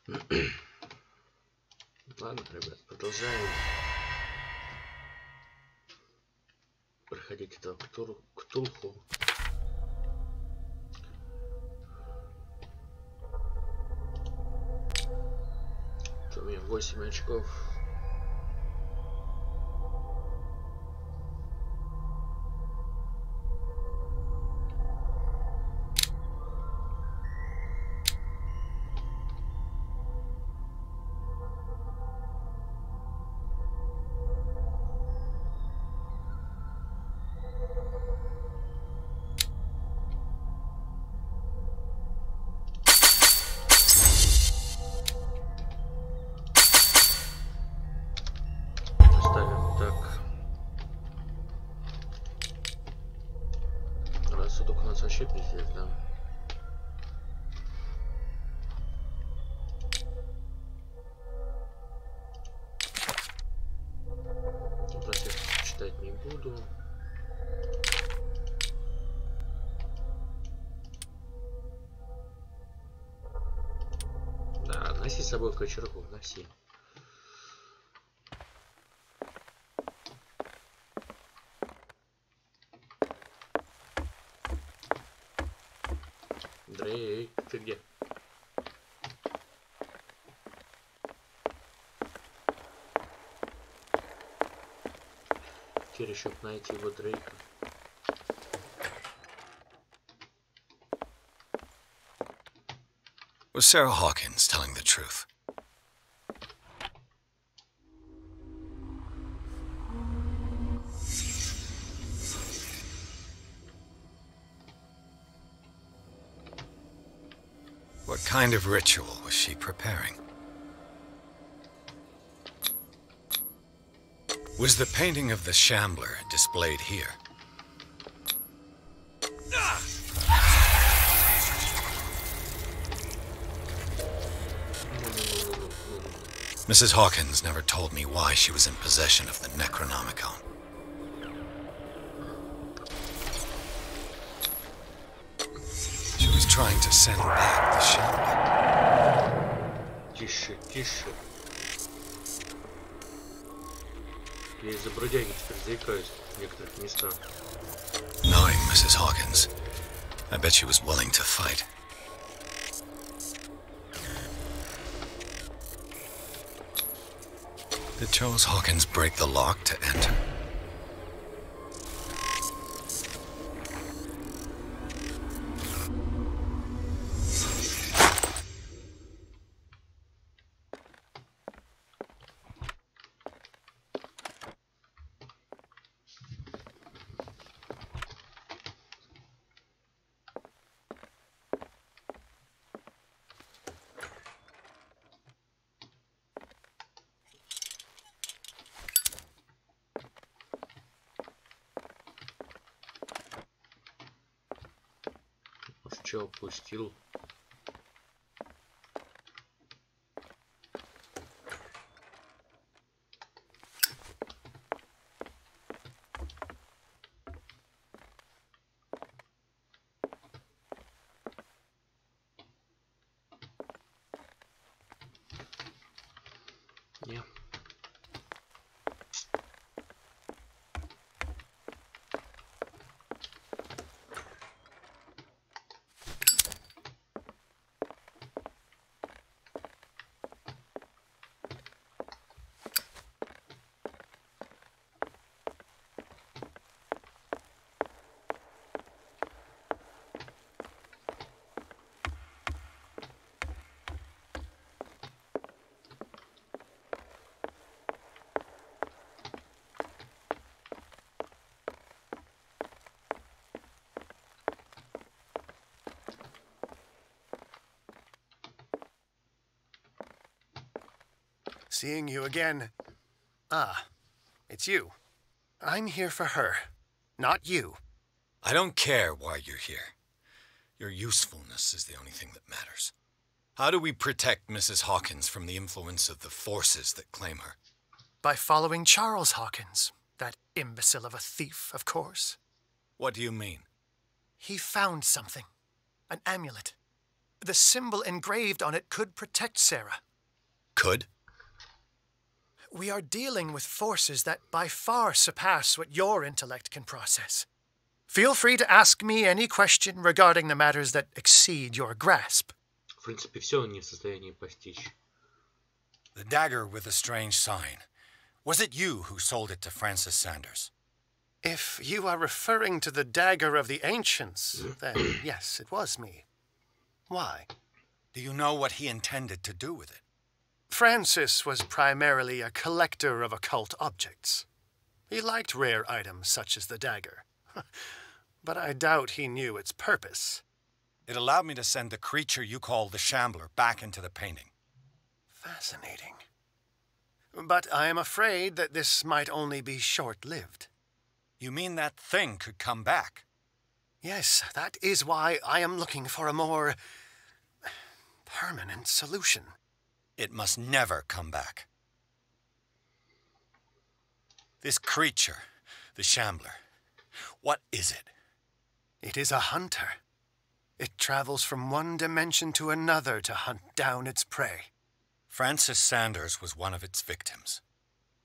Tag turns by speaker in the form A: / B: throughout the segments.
A: Ладно, ребят, продолжаем проходить этого Ктулху. У меня 8 очков. Рассудок у нас вообще пиздец, да? Процесс читать не буду. Да, носи с собой кочергу, носи. Дрейк, ты где? Теперь еще найти его Дрейка.
B: Was Sarah Hawkins telling the truth? What kind of ritual was she preparing? Was the painting of the Shambler displayed here? Mrs. Hawkins never told me why she was in possession of the Necronomicon. She was trying to send back the Shambler.
A: Тише, тише. Я из-за бродяги теперь заикаюсь в некоторых местах.
B: Knowing Mrs. Hawkins, I bet she was willing to fight. Did Charles Hawkins break the lock to enter?
A: Что опустил? Не.
C: Seeing you again. Ah, it's you. I'm here for her, not you.
B: I don't care why you're here. Your usefulness is the only thing that matters. How do we protect Mrs. Hawkins from the influence of the forces that claim her?
C: By following Charles Hawkins, that imbecile of a thief, of course.
B: What do you mean?
C: He found something. An amulet. The symbol engraved on it could protect Sarah.
B: Could?
C: We are dealing with forces that by far surpass what your intellect can process. Feel free to ask me any question regarding the matters that exceed your grasp.
A: В принципе, все он не в состоянии постичь.
B: The dagger with the strange sign. Was it you who sold it to Francis Sanders?
C: If you are referring to the dagger of the ancients, then yes, it was me. Why?
B: Do you know what he intended to do with it?
C: Francis was primarily a collector of occult objects. He liked rare items such as the dagger. But I doubt he knew its purpose.
B: It allowed me to send the creature you call the Shambler back into the painting.
C: Fascinating. But I am afraid that this might only be short-lived.
B: You mean that thing could come back?
C: Yes, that is why I am looking for a more permanent solution.
B: It must never come back. This creature, the Shambler, what is it?
C: It is a hunter. It travels from one dimension to another to hunt down its prey.
B: Francis Sanders was one of its victims.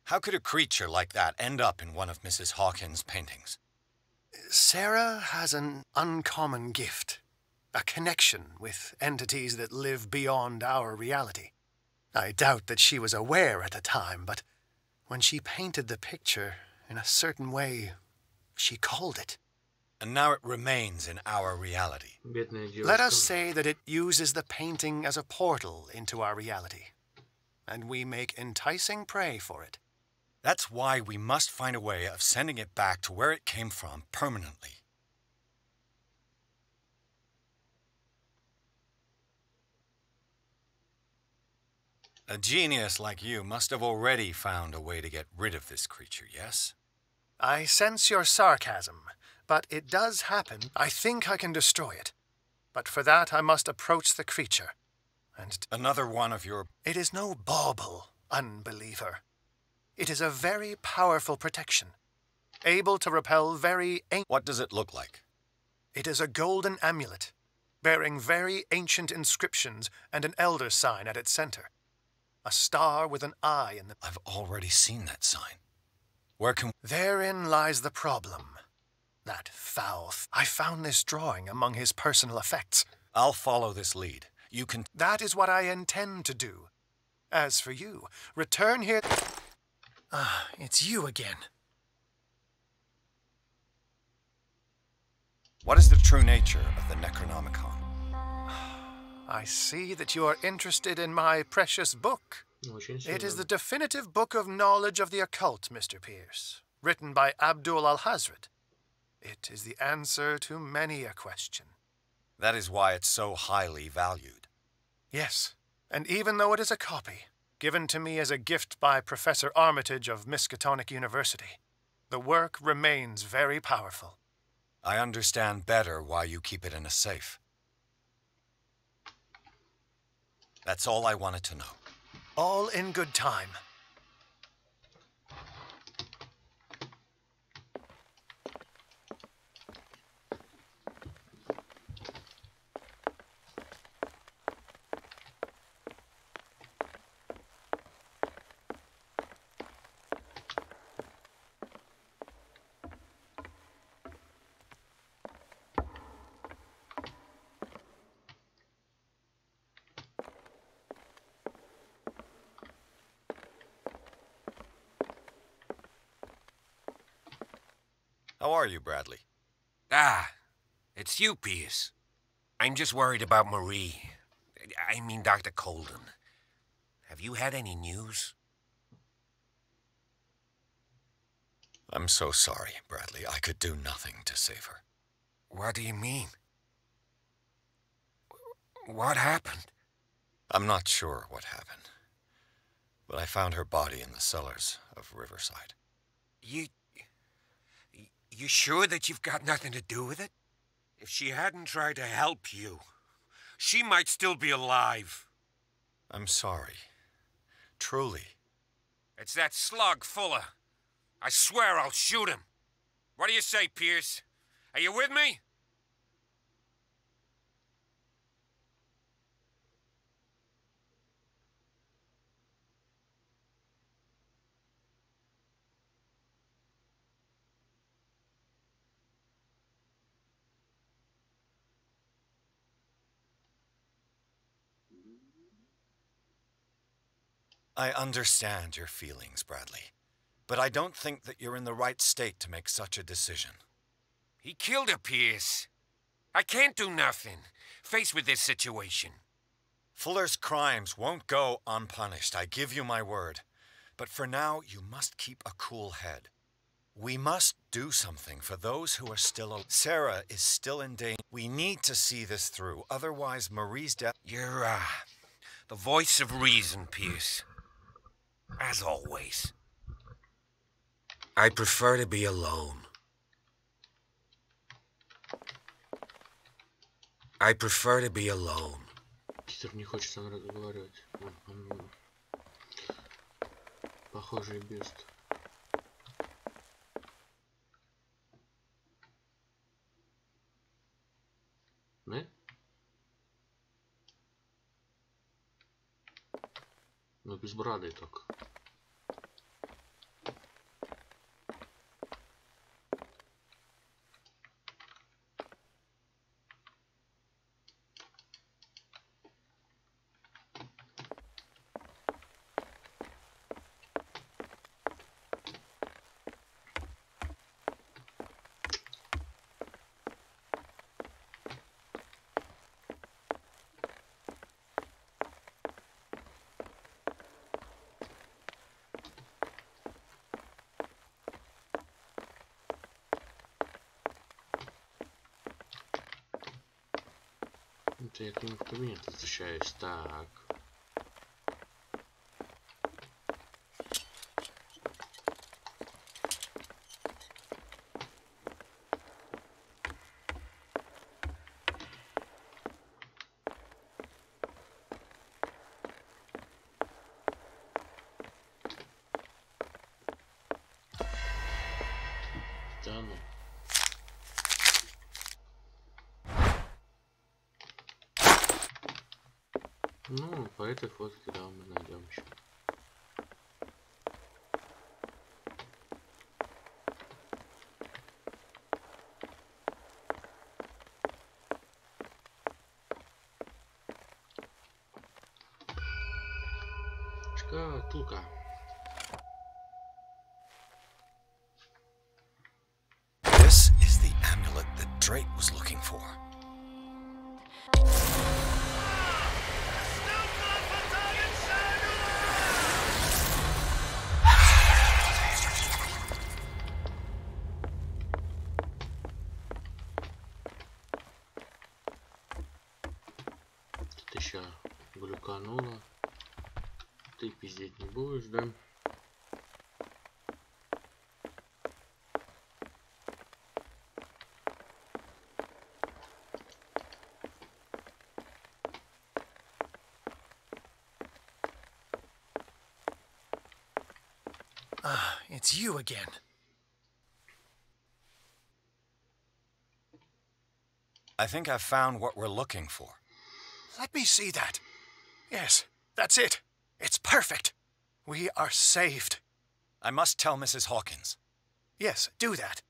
B: How could a creature like that end up in one of Mrs. Hawkins' paintings?
C: Sarah has an uncommon gift, a connection with entities that live beyond our reality. I doubt that she was aware at the time, but when she painted the picture in a certain way, she called it.
B: And now it remains in our reality.
A: Бедная девушка.
C: Let us say that it uses the painting as a portal into our reality, and we make enticing prey for it.
B: That's why we must find a way of sending it back to where it came from permanently. A genius like you must have already found a way to get rid of this creature, yes?
C: I sense your sarcasm, but it does happen. I think I can destroy it. But for that, I must approach the creature. And
B: Another one of your...
C: it is no bauble, unbeliever. It is a very powerful protection, able to repel very ancient...
B: What does it look like?
C: It is a golden amulet, bearing very ancient inscriptions and an elder sign at its center. A star with an eye in the...
B: I've already seen that sign. Where can...
C: Therein lies the problem. That foul... I found this drawing among his personal effects.
B: I'll follow this lead. You can...
C: That is what I intend to do. As for you, return here... Ah, it's you again.
B: What is the true nature of the Necronomicon?
C: I see that you are interested in my precious book.
A: Очень
C: It is
A: сильно.
C: the definitive book of knowledge of the occult, Mr. Pierce, written by Abdul al-Hazred. It is the answer to many a question.
B: That is why it's so highly valued.
C: Yes, and even though it is a copy, given to me as a gift by Professor Armitage of Miskatonic University, the work remains very powerful.
B: I understand better why you keep it in a safe. That's all I wanted to know.
C: All in good time.
B: How are you, Bradley?
D: Ah, it's you, Pierce. I'm just worried about Marie. I mean, Dr. Colden. Have you had any news?
B: I'm so sorry, Bradley. I could do nothing to save her.
D: What do you mean? What happened?
B: I'm not sure what happened, but I found her body in the cellars of Riverside.
D: You sure that you've got nothing to do with it? If she hadn't tried to help you, she might still be alive.
B: I'm sorry. Truly.
D: It's that slug, Fuller. I swear I'll shoot him. What do you say, Pierce? Are you with me?
B: I understand your feelings, Bradley. But I don't think that you're in the right state to make such a decision.
D: He killed her, Pierce. I can't do nothing, faced with this situation.
B: Fuller's crimes won't go unpunished, I give you my word. But for now, you must keep a cool head. We must do something for those who are still alive. Sarah is still in danger. We need to see this through, otherwise Marie's death...
D: You're, the voice of reason, Pierce. As always. I prefer to be alone. I prefer to be alone.
A: Питер не хочет со мной разговаривать. Похожий бест. Не? Ну, безбрадый так. Это я к нему в кабинет возвращаюсь. Так. Да ну. Ну, по этой фотке, да, мы найдем еще. Шкатулка.
B: This is the amulet that Drake was looking for.
A: Тут еще глюкануло. Ты пиздеть не будешь, да?
C: Ah, it's you again.
B: I think I've found what we're looking for.
C: Let me see that. Yes, that's it. It's perfect. We are saved.
B: I must tell Mrs. Hawkins.
C: Yes, do that.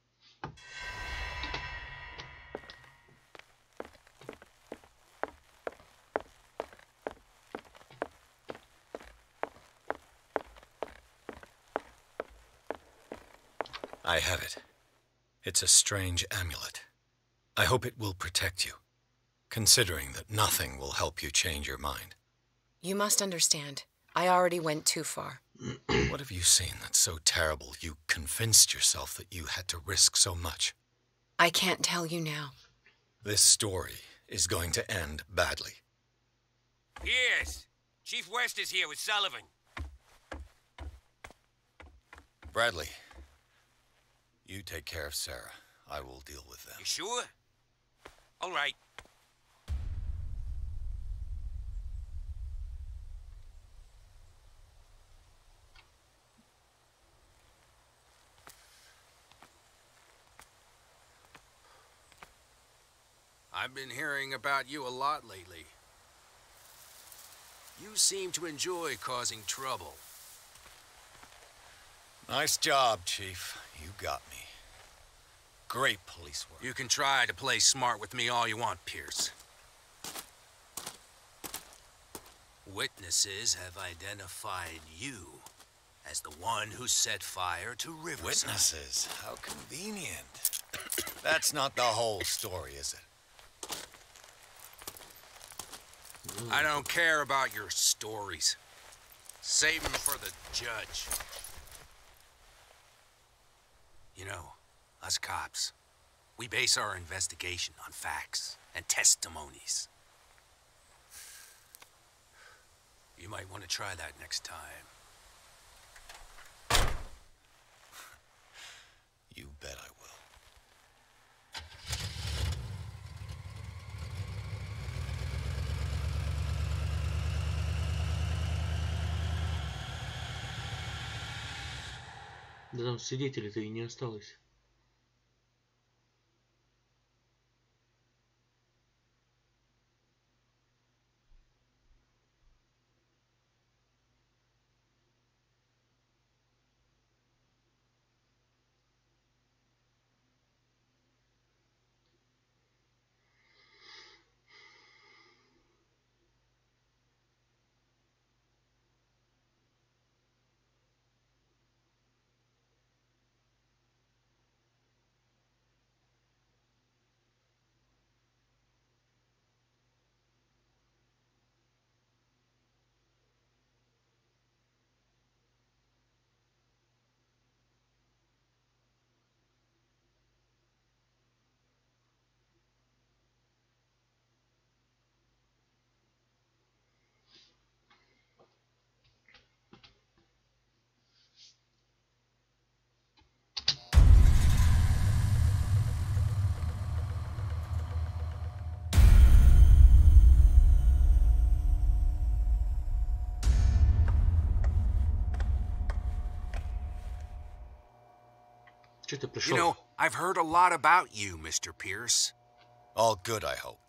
B: I have it. It's a strange amulet. I hope it will protect you, considering that nothing will help you change your mind.
E: You must understand. I already went too far.
B: What have you seen that's so terrible you convinced yourself that you had to risk so much?
E: I can't tell you now.
B: This story is going to end badly.
D: Pierce! Chief West is here with Sullivan.
B: Bradley, you take care of Sarah. I will deal with them.
D: You sure? All right.
F: I've been hearing about you a lot lately. You seem to enjoy causing trouble.
B: Nice job, Chief. You got me. Great police work.
F: You can try to play smart with me all you want, Pierce. Witnesses have identified you as the one who set fire to Riverside.
B: Witnesses? How convenient. That's not the whole story, is it?
F: I don't care about your stories. Save them for the judge. You know, us cops, we base our investigation on facts and testimonies. You might want to try that next time.
B: You bet I will.
A: Да там свидетелей-то и не осталось. Че ты пришел?
F: You know, I've heard a lot about you, Mr. Pierce.
B: All good, I hope.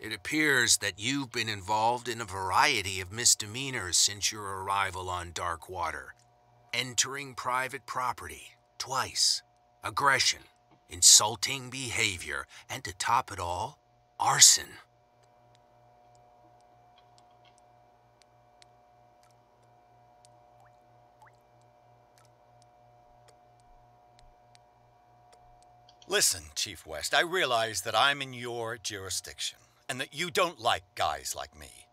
F: It appears that you've been involved in a variety of misdemeanors since your arrival on Darkwater. Entering private property, twice. Aggression, insulting behavior, and to top it all, arson.
B: Listen, Chief West, I realize that I'm in your jurisdiction, and that you don't like guys like me.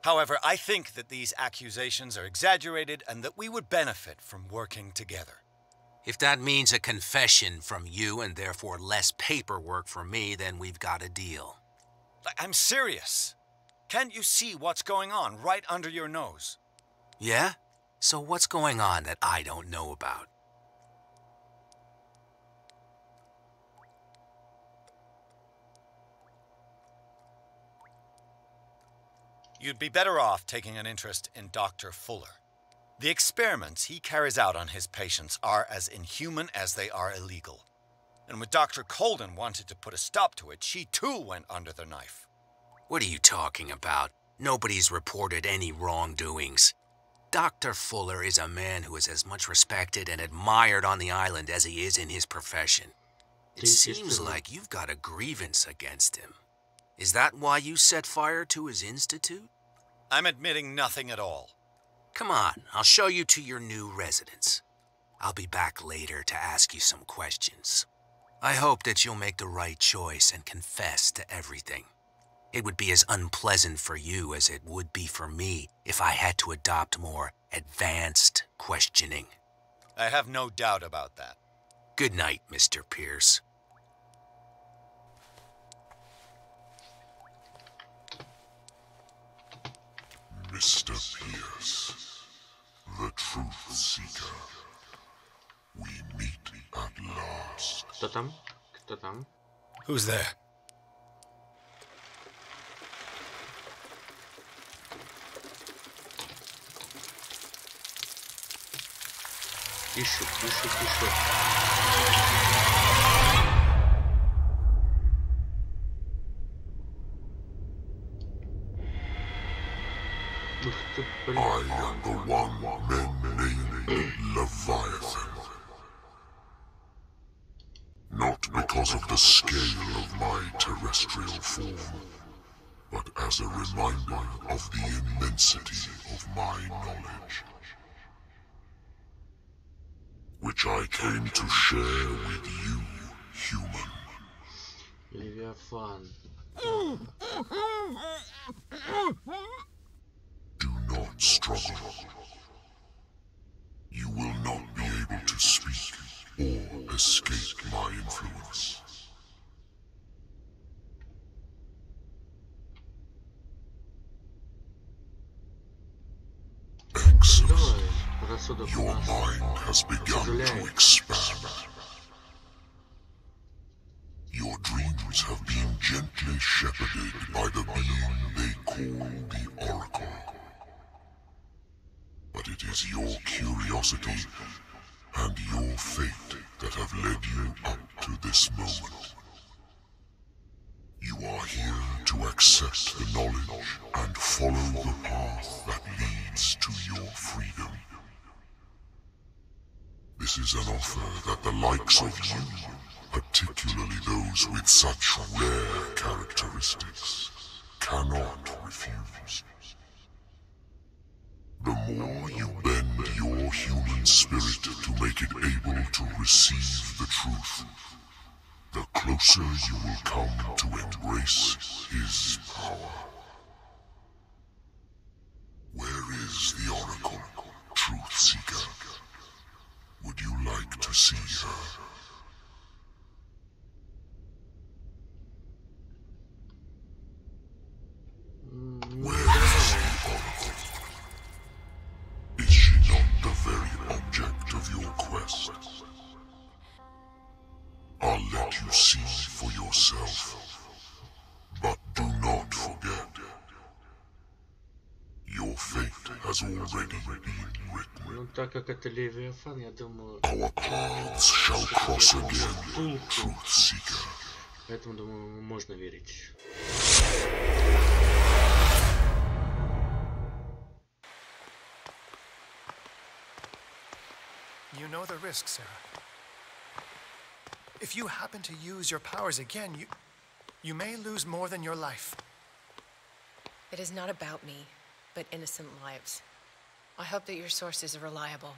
B: However, I think that these accusations are exaggerated and that we would benefit from working together.
F: If that means a confession from you and therefore less paperwork for me, then we've got a deal.
B: I'm serious. Can't you see what's going on right under your nose?
F: Yeah? So what's going on that I don't know about?
B: You'd be better off taking an interest in Dr. Fuller. The experiments he carries out on his patients are as inhuman as they are illegal. And when Dr. Colden wanted to put a stop to it, she too went under the knife.
F: What are you talking about? Nobody's reported any wrongdoings. Dr. Fuller is a man who is as much respected and admired on the island as he is in his profession. It seems like you've got a grievance against him. Is that why you set fire to his institute?
B: I'm admitting nothing at all.
F: Come on, I'll show you to your new residence. I'll be back later to ask you some questions. I hope that you'll make the right choice and confess to everything. It would be as unpleasant for you as it would be for me if I had to adopt more advanced questioning.
B: I have no doubt about that.
F: Good night, Mr. Pierce.
G: Mr. Pierce, the truth seeker. We meet at last.
A: Кто там? Кто там?
B: Who's there?
A: Ищут. Ух ты, блин.
G: I am the one men name Leviathan. Not because of the scale of my terrestrial form, but as as a reminder of the immensity of my knowledge, which I came to share with you, human.
A: Левиафан.
G: Do not struggle. You will not be able to speak or escape my influence. Excellent.
A: Давай, рассудок у
G: Your
A: нас.
G: mind has begun to expand. Your dreams have been gently shepherded by the being they call the Oracle. But it is your curiosity and your fate that have led you up to this moment. You are here to accept the knowledge and follow the path that leads to your freedom. This is an offer that the likes of you, particularly those with such rare characteristics, cannot refuse. The more you bend your human spirit to make it able to receive the truth, the closer you will come to embrace his power. Where is the Oracle, Truth Seeker? Would you like to see her? Where is the Oracle? Is she not the very object of your quest? I'll let you see for yourself. But do not forget, your fate has already been written.
A: Ну, так как это Левиафан, я думаю...
G: Our paths shall cross again, Truth Seeker.
A: Поэтому, думаю, можно верить.
C: You know the risk, Sarah. If you happen to use your powers again, you may lose more than your life.
E: It is not about me, but innocent lives. I hope that your sources are reliable.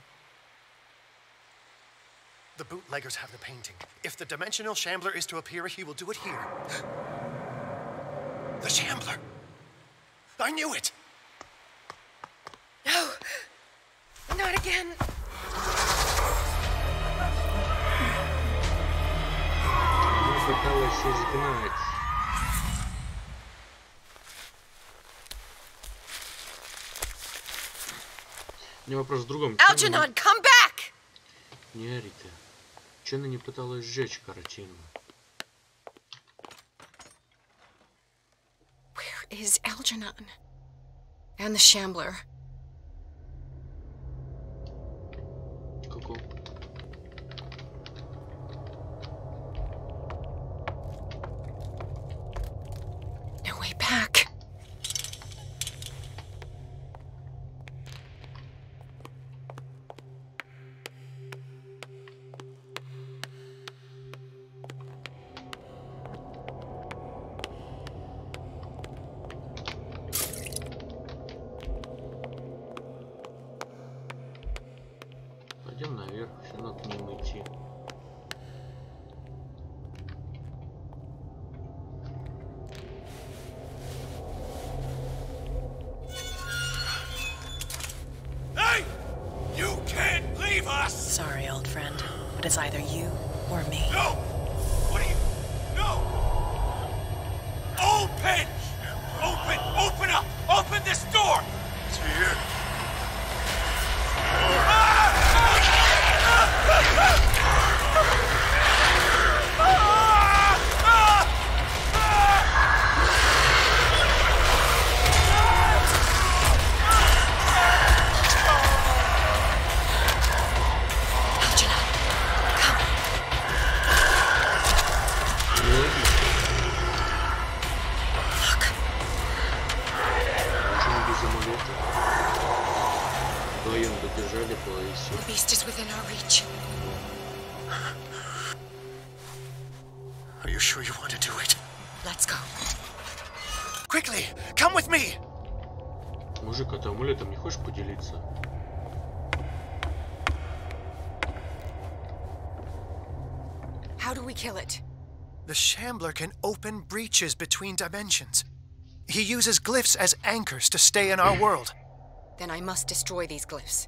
C: The bootleggers have the painting. If the dimensional shambler is to appear, he will do it here. The shambler! I knew it!
E: No! Not again!
A: Она пыталась изгнать. У меня вопрос в другом.
E: Algernon, come back!
A: Не ори ты. Чё она не пыталась сжечь картину?
E: Where is Algernon? And the Shambler?
A: Ку-ку.
E: No way back.
A: Пойдем наверх, все равно к ним идти.
B: Hey! You can't leave us!
E: Sorry, old friend, but it's either you or me.
B: No! What are you... No! Open! Open up! Open this door! It's here.
A: Почему без амулета? Вдвоем добежали по лесу.
E: The beast is within our reach.
C: Are you sure you want to do it?
E: Let's go.
C: Quickly, come with me!
A: Мужик, а ты амулетом не хочешь поделиться?
E: How do we kill it?
C: The Shambler can open breaches between dimensions. He uses glyphs as anchors to stay in our world.
E: Then I must destroy these glyphs.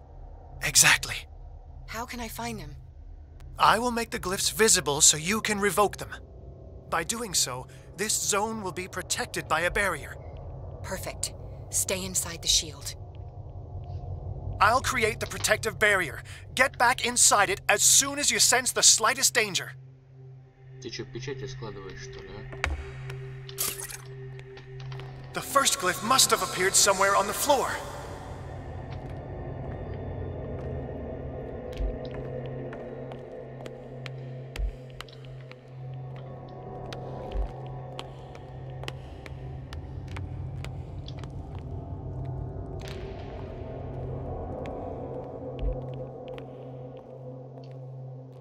C: Exactly.
E: How can I find them?
C: I will make the glyphs visible so you can revoke them. By doing so, this zone will be protected by a barrier.
E: Perfect. Stay inside the shield.
C: I'll create the protective barrier. Get back inside it as soon as you sense the slightest danger.
A: Ты что, печати складываешь, что ли, а?
C: The first glyph must have appeared somewhere on the floor.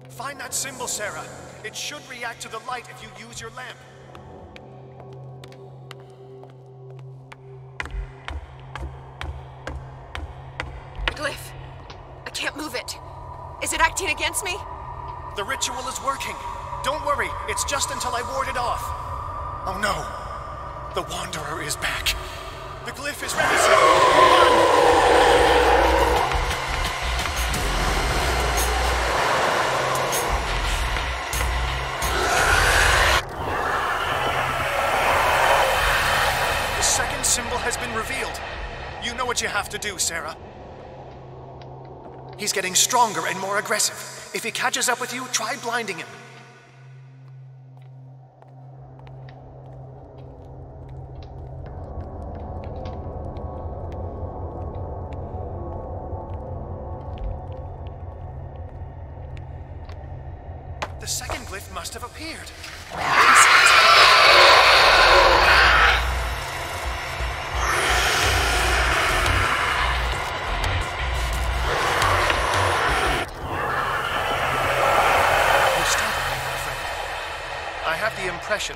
C: Find that symbol, Sarah. It should react to the light if you use your lamp.
E: The glyph. I can't move it. Is it acting against me?
C: The ritual is working. Don't worry, it's just until I ward it off. Oh no. The Wanderer is back. The glyph is ready, Sarah. Symbol has been revealed. You know what you have to do, Sarah. He's getting stronger and more aggressive. If he catches up with you, try blinding him. The second glyph must have appeared.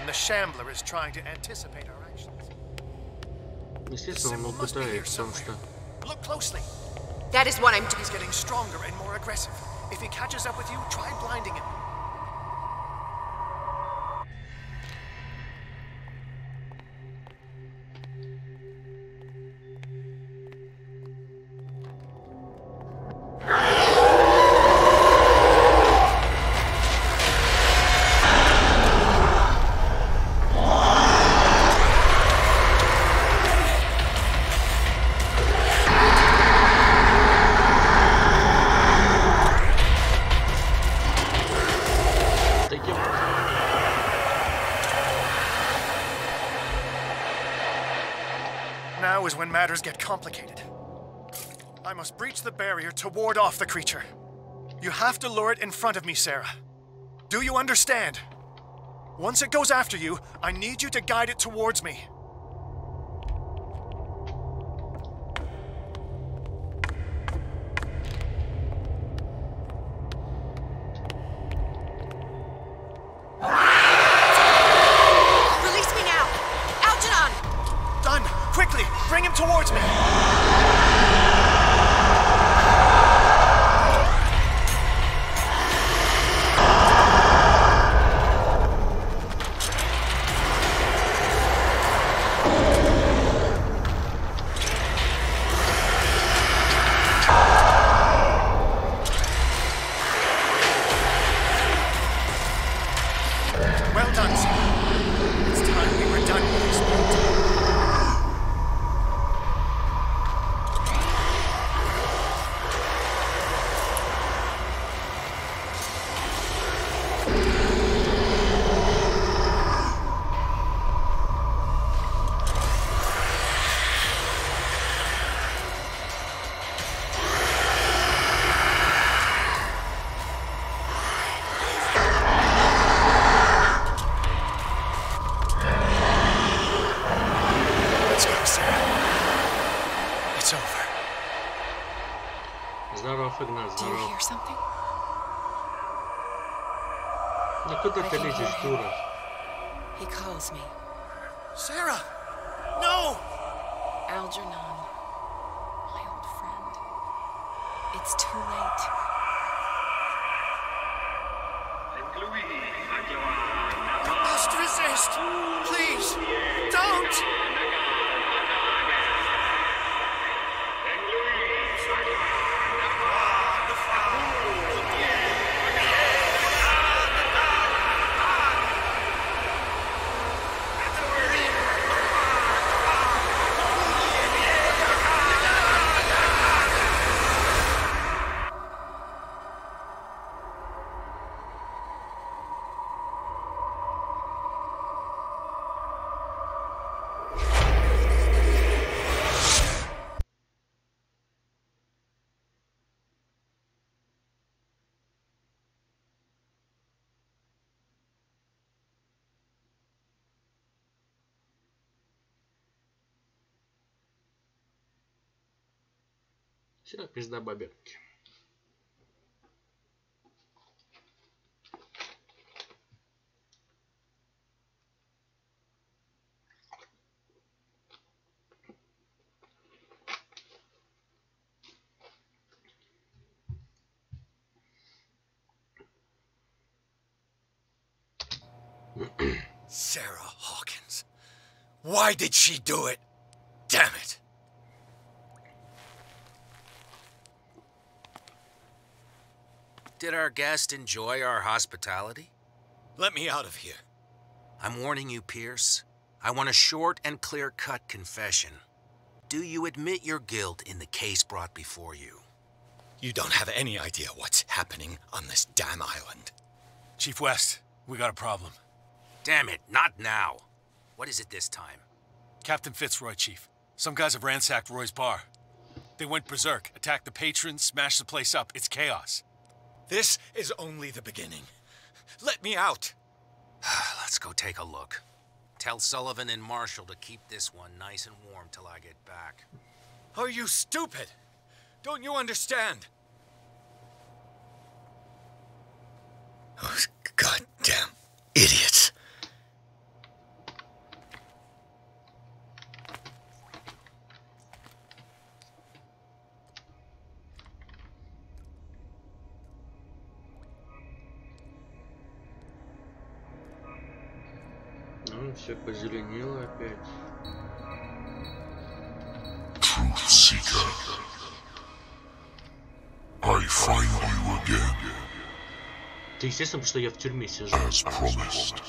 C: The Shambler is trying to anticipate our actions.
A: Естественно, он пытается, потому что...
C: Look closely.
E: That is what I'm doing.
C: He's getting stronger and more aggressive. If he catches up with you, try blinding him. Now is when matters get complicated. I must breach the barrier to ward off the creature. You have to lure it in front of me, Sarah. Do you understand? Once it goes after you, I need you to guide it towards me.
E: Release me now! Algernon!
C: Done! Quickly! Bring him towards me! Well done, Sarah. It's time we were done with this build. Let's go, Sarah. It's over.
A: Здоров, Игнат,
E: Do you
A: здоров.
E: hear something?
A: Ну куда ты лезешь, дура?
E: He calls me.
C: Sarah! No!
E: Algernon, my old friend. It's too late.
C: I must resist! Please, don't!
A: Все, пизда бабенки.
B: Sarah Hawkins. Why did she do it? Damn it.
F: Did our guest enjoy our hospitality?
B: Let me out of here.
F: I'm warning you, Pierce. I want a short and clear-cut confession. Do you admit your guilt in the case brought before you?
B: You don't have any idea what's happening on this damn island.
C: Chief West, we got a problem.
F: Damn it, not now. What is it this time?
C: Captain Fitzroy, Chief. Some guys have ransacked Roy's bar. They went berserk, attacked the patrons, smashed the place up. It's chaos.
B: This is only the beginning. Let me out.
F: Let's go take a look. Tell Sullivan and Marshall to keep this one nice and warm till I get back.
B: Are you stupid? Don't you understand? Those goddamn idiots.
A: Ну, все позеленело опять.
G: Truth Seeker. I find you again.
A: Это естественно, потому что я в тюрьме сижу.
G: As promised,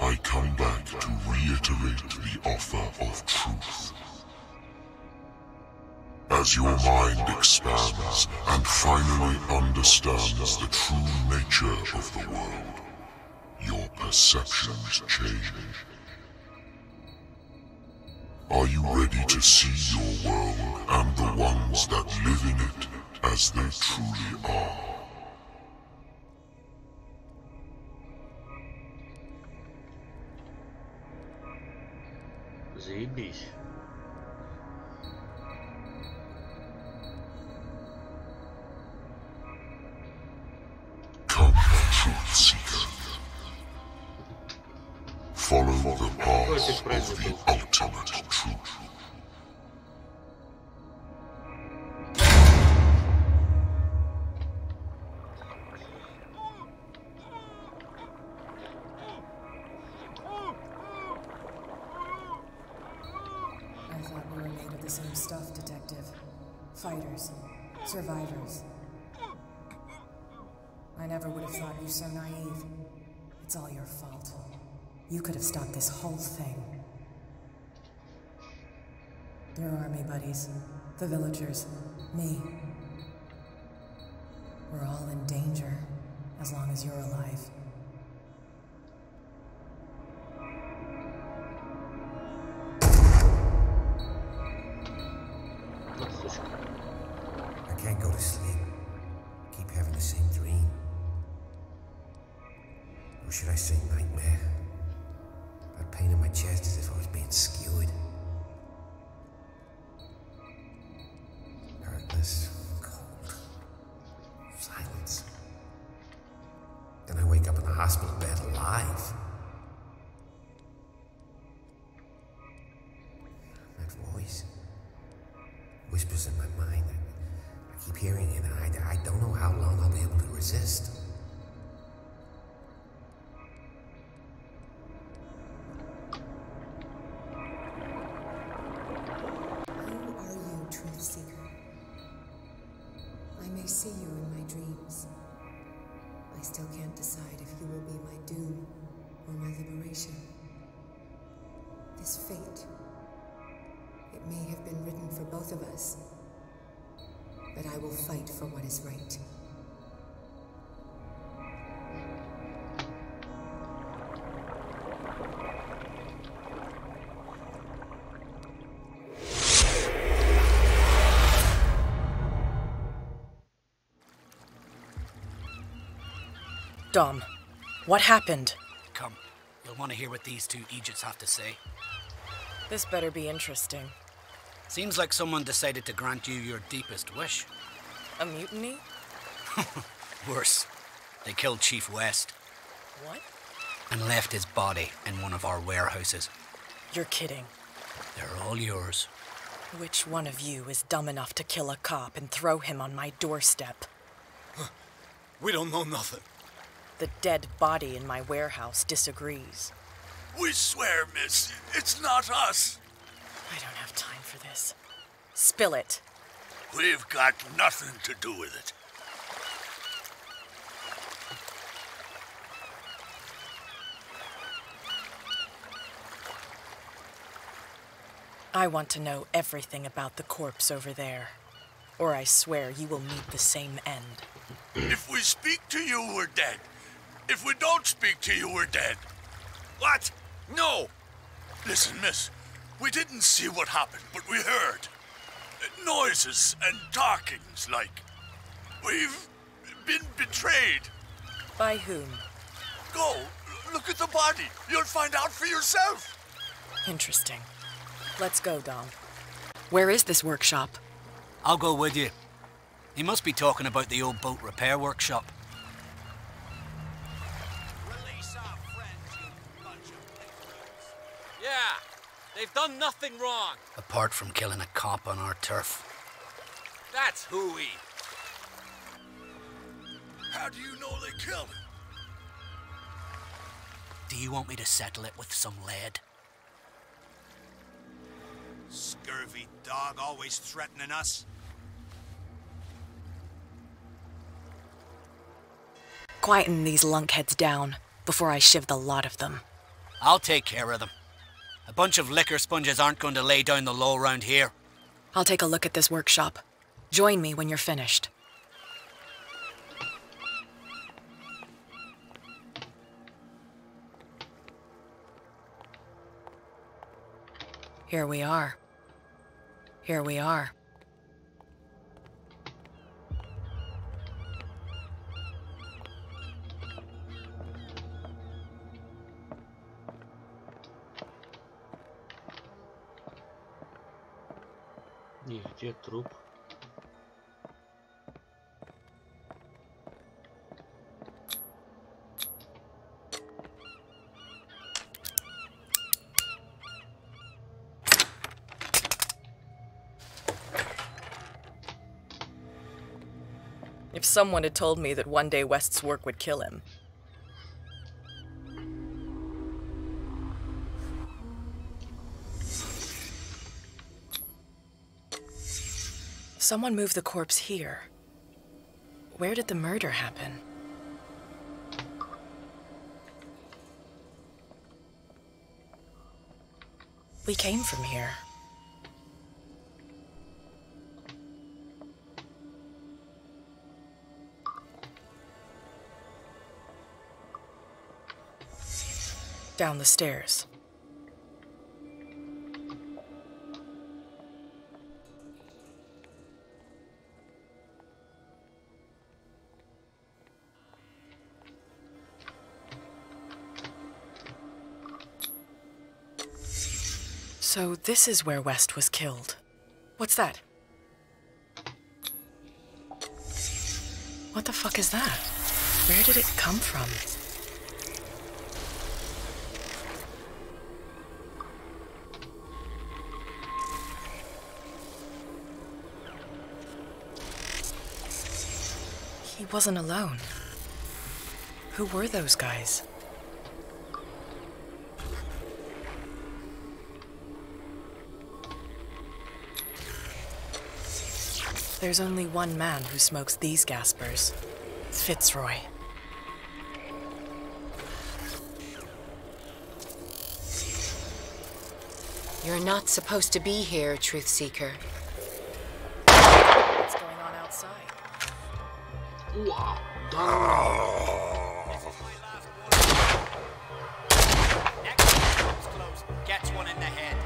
G: I come back to reiterate the offer of truth. As your mind expands and finally understands the true nature of the world, your perceptions change. Are you ready to see your world and the ones that live in it as they truly are?
A: Заебись.
G: Come, Truth Seeker. Follow the path of the ultimate truth.
H: I thought we were made of the same stuff, Detective. Fighters. Survivors. I never would have thought you so naive. It's all your fault. You could have stopped this whole thing. Your army buddies, the villagers, me. We're all in danger, as long as you're alive.
D: I can't go to sleep. Keep having the same dream. Or should I say nightmare? That pain in my chest as if I was being skewered. Hurtless, cold, silence. Then I wake up in the hospital bed alive. That voice.
F: Whispers in my mind. I keep hearing it, and I don't know how long I'll be able to resist.
H: Who are you, Truth Seeker? I may see you in my dreams. I still can't decide if you will be my doom or my liberation. This fate, it may have been written for both of us, but I will fight for what is right.
I: Dom, what happened?
J: Come, you'll want to hear what these two Egypts have to say.
I: This better be interesting.
J: Seems like someone decided to grant you your deepest wish.
I: A mutiny?
J: Worse. They killed Chief West.
I: What?
J: And left his body in one of our warehouses.
I: You're kidding.
J: They're all yours.
I: Which one of you is dumb enough to kill a cop and throw him on my doorstep?
K: We don't know nothing.
I: The dead body in my warehouse disagrees.
K: We swear, miss, it's not us.
I: I don't have time for this. Spill it.
K: We've got nothing to do with it.
I: I want to know everything about the corpse over there, or I swear you will meet the same end.
K: If we speak to you, we're dead. If we don't speak to you, we're dead. What? No! Listen, miss, we didn't see what happened, but we heard. Noises and talkings, like. We've been betrayed.
I: By whom?
K: Go, look at the body. You'll find out for yourself.
I: Interesting. Let's go, Dom. Where is this workshop?
J: I'll go with you. He must be talking about the old boat repair workshop.
L: Release our friends, you bunch of pigheads. Yeah, they've done nothing wrong.
J: Apart from killing a cop on our turf.
L: That's hooey.
K: How do you know they killed him?
J: Do you want me to settle it with some lead?
L: Scurvy dog, always threatening us.
I: Quieten these lunkheads down before I shiv the lot of them.
J: I'll take care of them. A bunch of liquor sponges aren't going to lay down the law round here.
I: I'll take a look at this workshop. Join me when you're finished. Here we are. Here we are.
A: И где труп?
I: If someone had told me that one day West's work would kill him. Someone moved the corpse here. Where did the murder happen? We came from here. Down the stairs. So this is where West was killed. What's that? What the fuck is that? Where did it come from? He wasn't alone. Who were those guys? There's only one man who smokes these gaspers. Fitzroy.
E: You're not supposed to be here, Truth Seeker.
I: What's going on outside?
A: Wow.
J: Next time it's close, gets one in the head.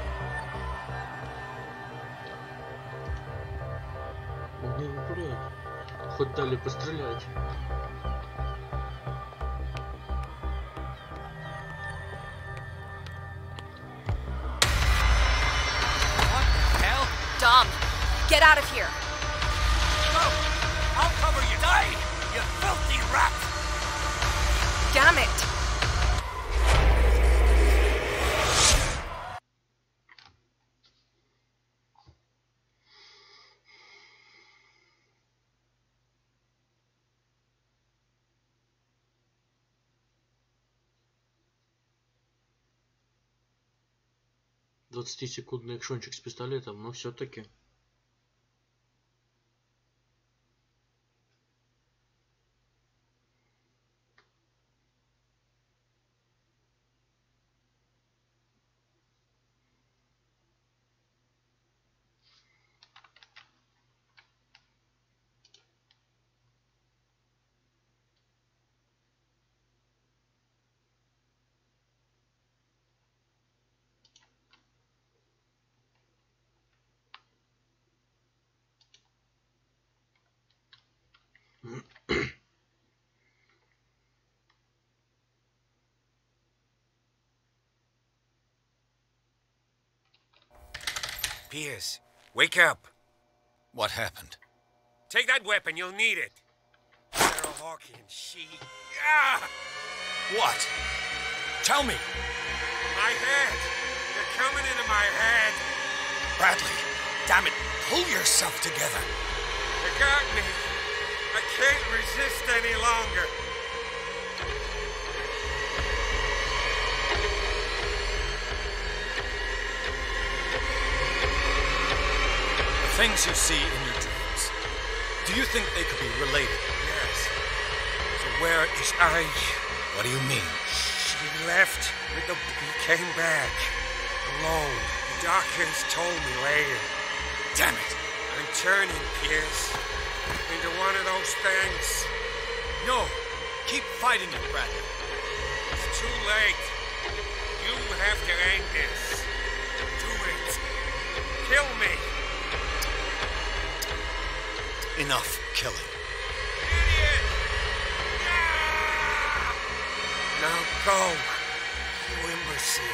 A: Хоть дали пострелять.
J: What the hell?
E: Dom, get out of here!
J: Go! I'll cover you! Die! You filthy rat!
E: Damn it!
A: Секундный экшончик с пистолетом, но все-таки.
D: Pierce, wake up.
B: What happened?
D: Take that weapon, you'll need it. Sarah Hawkins, she... Ah!
B: What? Tell me!
D: My head! You're coming into my head!
B: Bradley, damn it, pull yourself together.
D: You got me. I can't resist any longer.
B: The things you see in your dreams, do you think they could be related?
D: Yes. So where is I?
B: What do you mean?
D: She left with the... He came back. Alone. The doctors told me later.
B: Damn it.
D: I'm turning, Pierce. Into one of those things.
B: No. Keep fighting it, Bradley.
D: It's too late. You have to end this. Do it. Kill me.
B: Enough killing.
D: Idiot! Ah! Now go, you imbecile.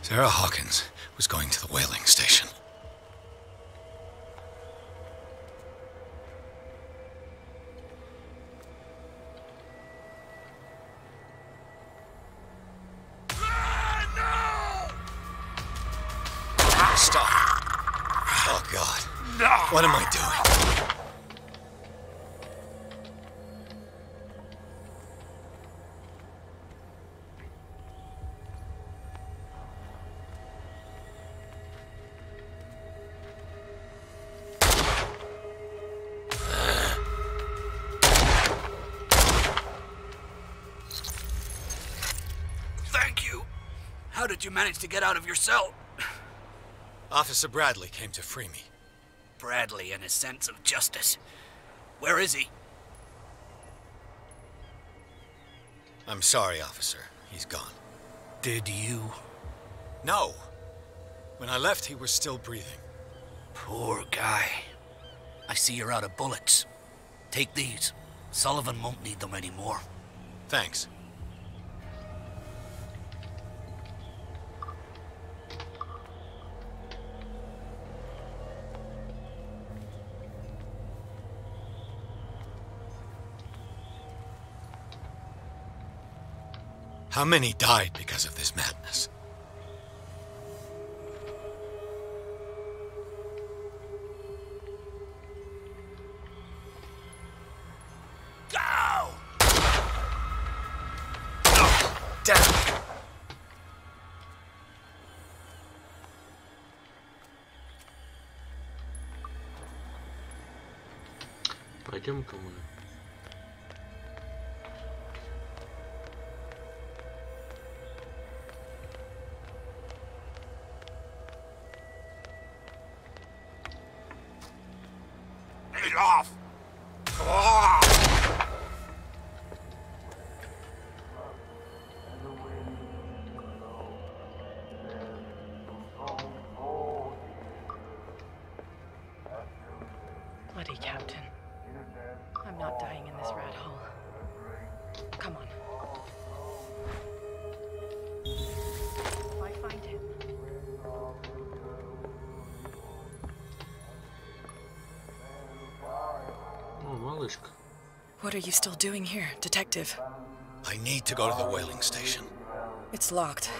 B: Sarah Hawkins was going to the whaling station. Stop. Oh, God.
K: No!
B: What am I doing?
J: Thank you. How did you manage to get out of your cell?
B: Officer Bradley came to free me.
J: Bradley and his sense of justice. Where is he?
B: I'm sorry, officer. He's gone.
J: Did you?
B: No. When I left, he was still breathing.
J: Poor guy. I see you're out of bullets. Take these. Sullivan won't need them anymore.
B: Thanks. How many died because of this madness?
K: Go!
C: Damn!
A: Пойдем-ка мы.
K: Get off!
I: Bloody Captain. I'm not dying in this rat hole. Come on. If I find him...
A: О, малышка.
I: What are you still doing here, Detective?
B: I need to go to the whaling station.
I: It's locked.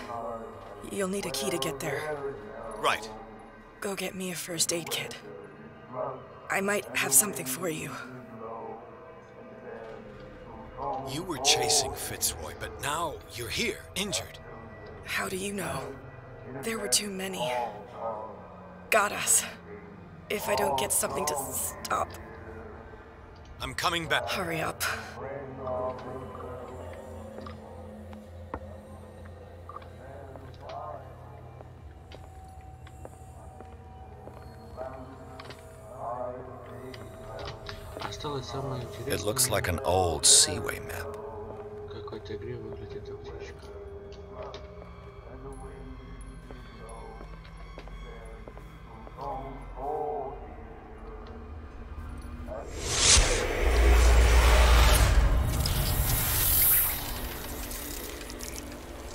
I: You'll need a key to get there.
B: Right.
I: Go get me a first aid kit. I might have something for you.
B: You were chasing Fitzroy, but now you're here, injured.
I: How do you know? There were too many. Got us. If I don't get something to stop...
B: I'm coming back.
I: Hurry up.
A: Осталось самое интересное.
B: It looks like an old Seaway map.
A: В какой-то игре выглядит аптечка.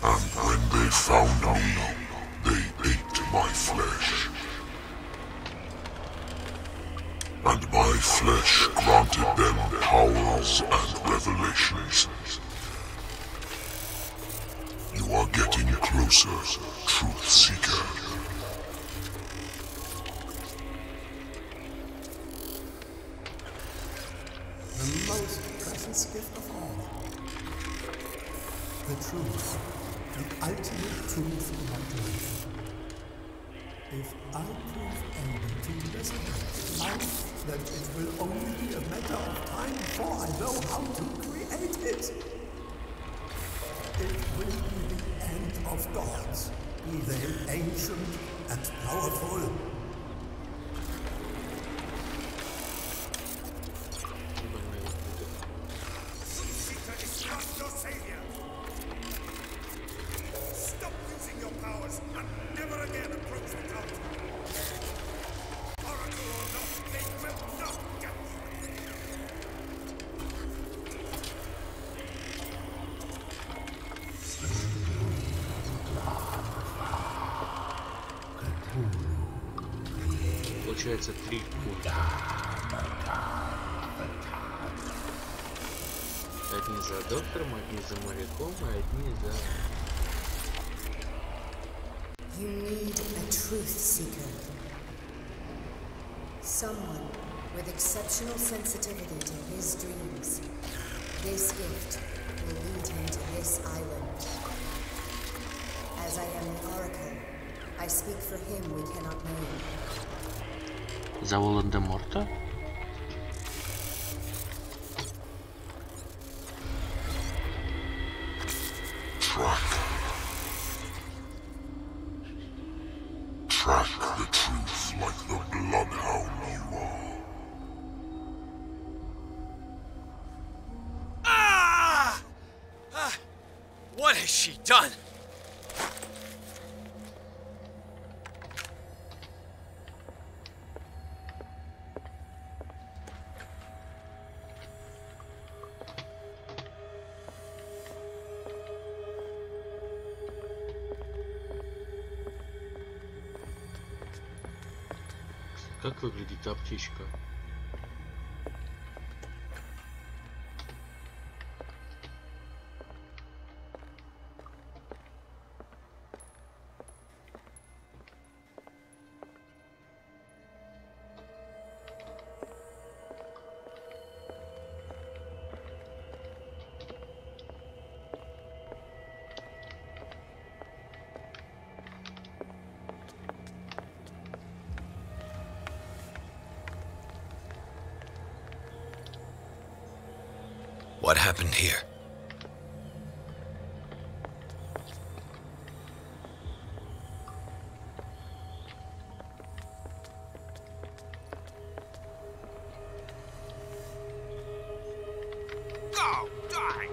G: And when they found me, they ate my flesh. And my flesh granted them powers and revelations. You are getting closer, Truth Seeker.
M: The most precious gift of all. The truth. The ultimate truth about life. If I prove able to resurrect life, then it will only be a matter of time before I know how to create it. It will be the end of gods, be they ancient and powerful. Seeker is not your savior. Stop using your powers and never again approach the cult. Oracle or not, they will not get you.
A: Получается 3 пункта. Одни за доктором, одни за моряком, а одни за...
H: You need a truth seeker. Someone with exceptional sensitivity to his dreams. This gift will lead him to this island. As I am the Oracle, I speak for him we cannot name.
A: За Волан-де-Морта?
G: Track the truth like the bloodhound you are.
B: What has she done?
A: Как выглядит аптечка?
F: What happened here?
D: Go! Die!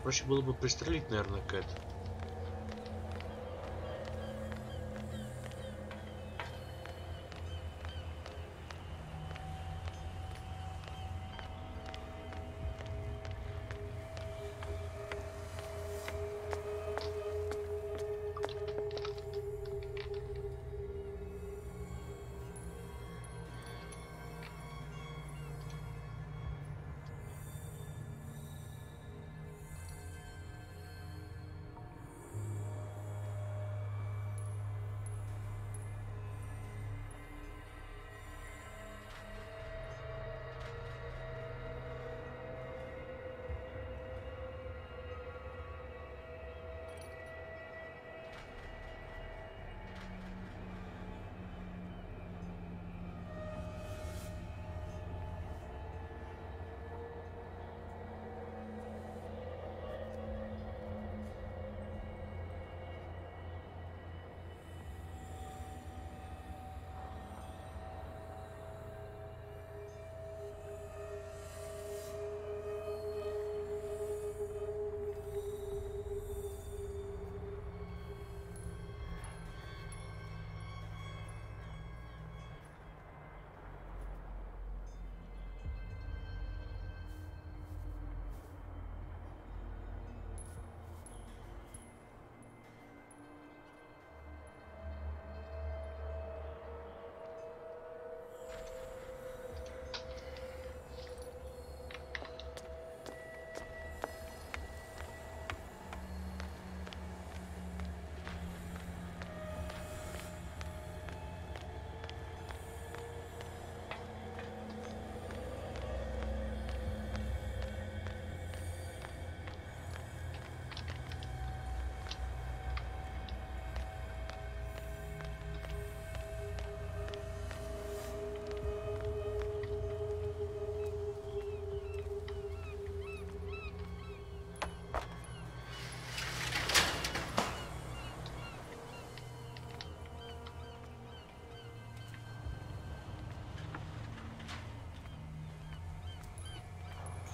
A: Проще было бы пристрелить, наверное, Кэт.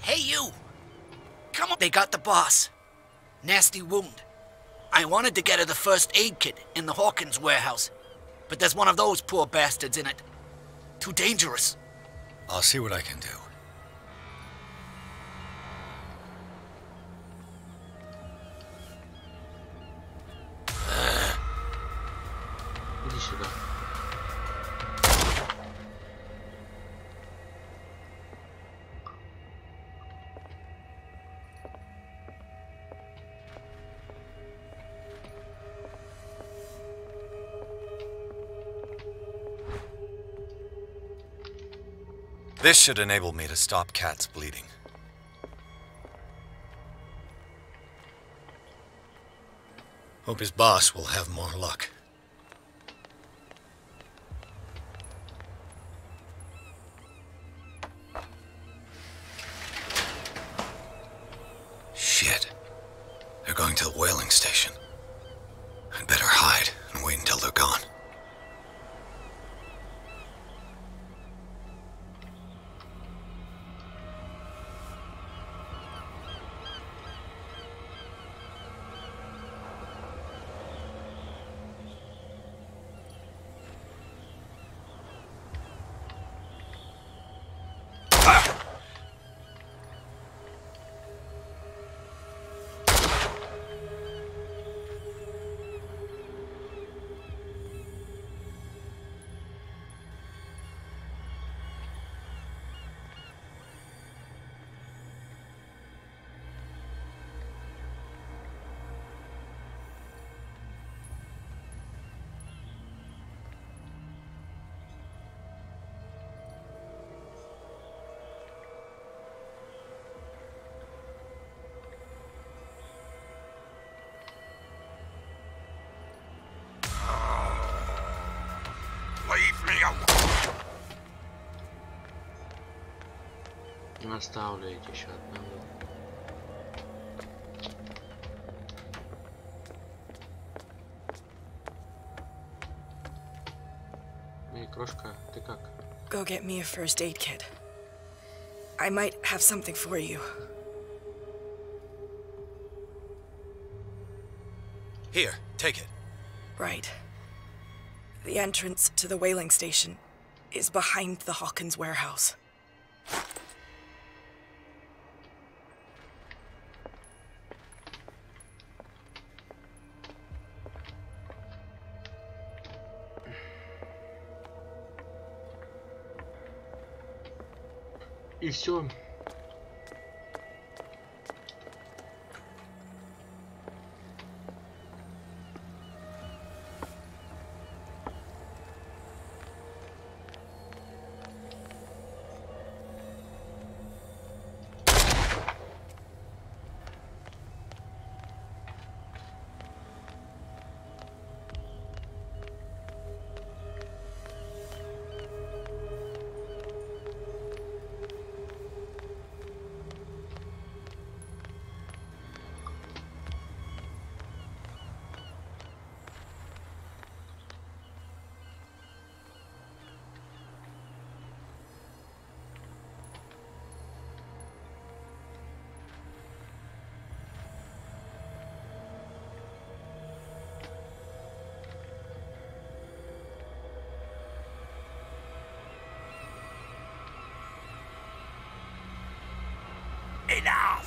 J: Hey, you! Come on. They got the boss. Nasty wound. I wanted to get her the first aid kit in the Hawkins warehouse, but there's one of those poor bastards in it. Too dangerous.
B: I'll see what I can do.
A: Иди сюда.
B: This should enable me to stop Cat's bleeding. Hope his boss will have more luck. Shit. They're going to the whaling station. I'd better hide and wait until they're gone.
D: Leave me alone.
A: Оставляйте еще одного. Эй, крошка, ты как?
I: Go get me a first aid kit. I might have something for you.
B: Here, take it.
I: Right. The entrance to the whaling station is behind the Hawkins warehouse.
A: И все.
D: Enough!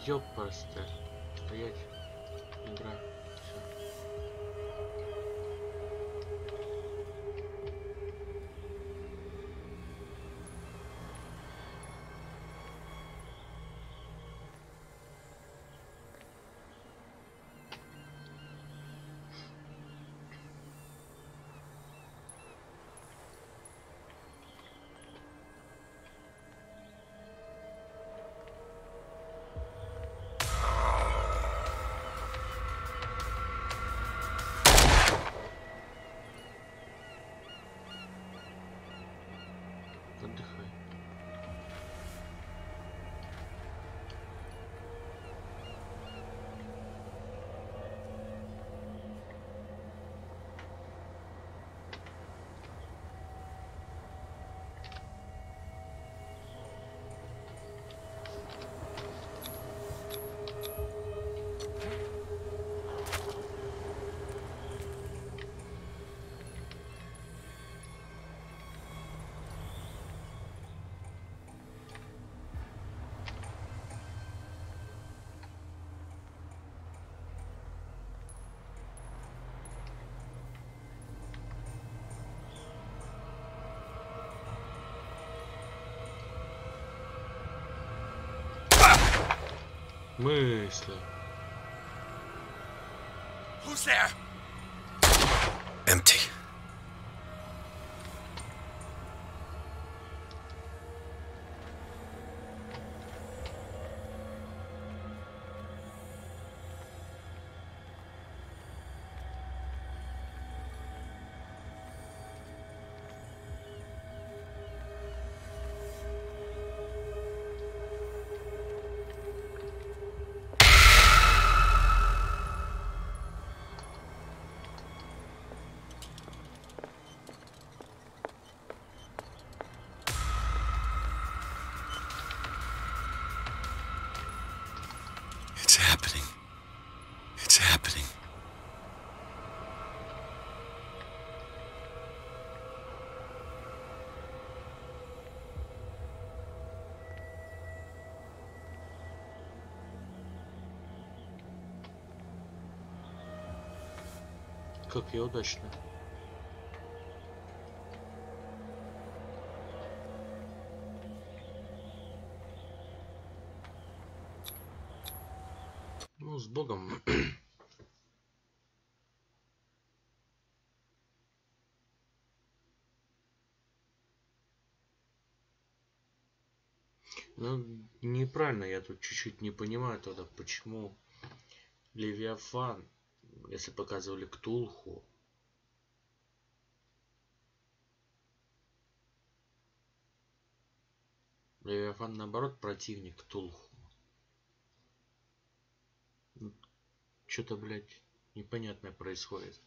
A: Ёпарастер. Стоять. Игра. Все. смысле?
K: Who's there?
B: Empty. It's happening. It's happening.
A: Как я удачно. Ну, с Богом. Ну, неправильно, я тут чуть-чуть не понимаю тогда, почему Левиафан, если показывали Ктулху, Левиафан наоборот противник Ктулху. Что-то, блядь, непонятное происходит.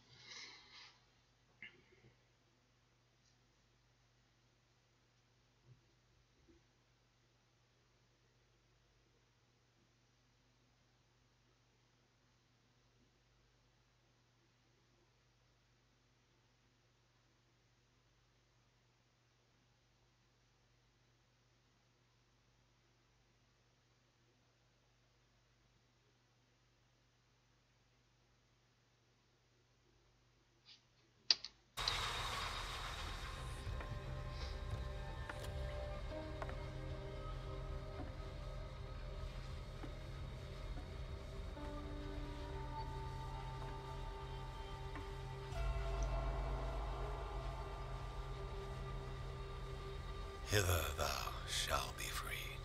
B: Hither thou shall be freed.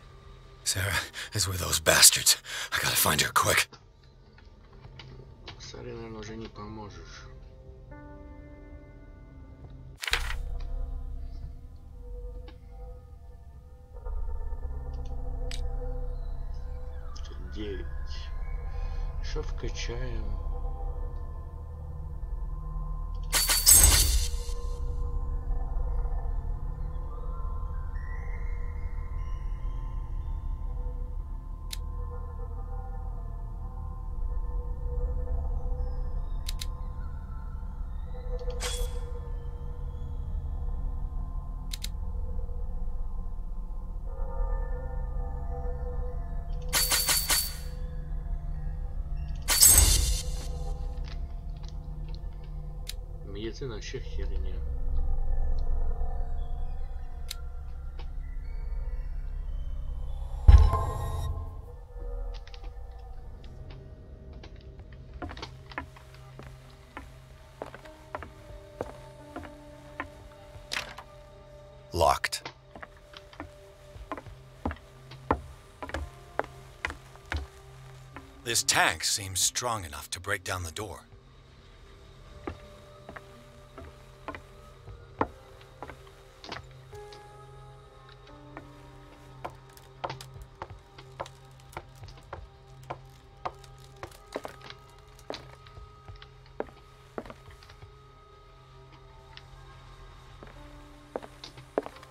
B: Sarah is with those bastards. I gotta find her quick.
A: Саре, наверное, уже не поможешь. Тут 9. Что вкачаем? Медицина вообще херня.
B: Locked. This tank seems strong enough to break down the door.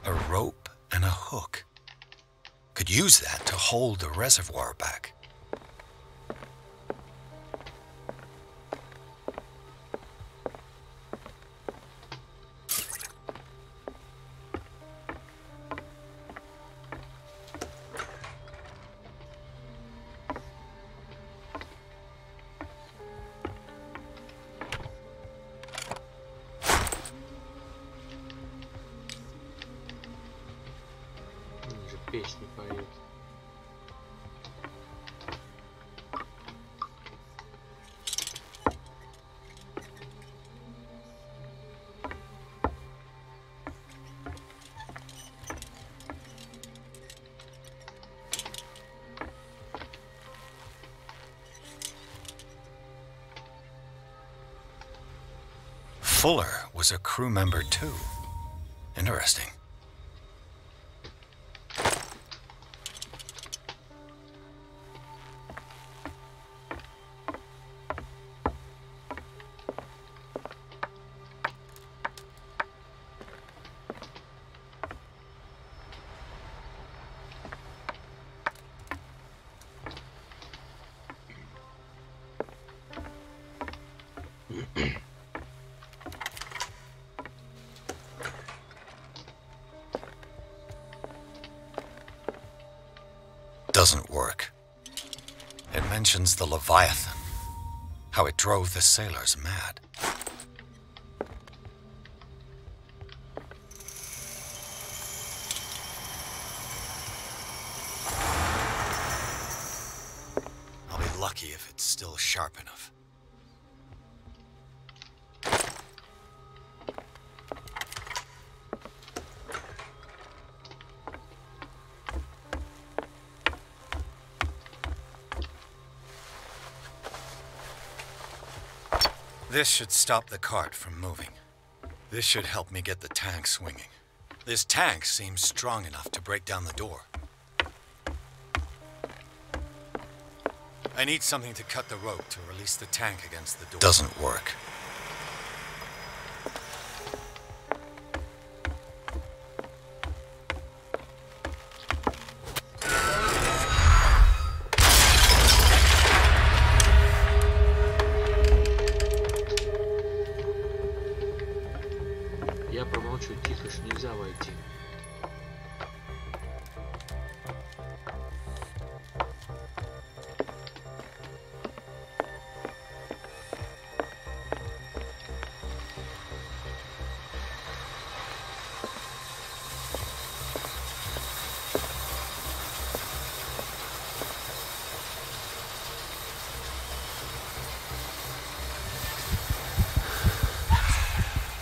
B: A rope and a hook. Could use that to hold the reservoir back.
A: Песни поют.
B: Fuller was a crew member too. Interesting. Doesn't work. It mentions the Leviathan, how it drove the sailors mad. I'll be lucky if it's still sharp enough. This should stop the cart from moving. This should help me get the tank swinging. This tank seems strong enough to break down the door. I need something to cut the rope to release the tank against the door. Doesn't work.
A: Я промолчу, тихо ж нельзя войти.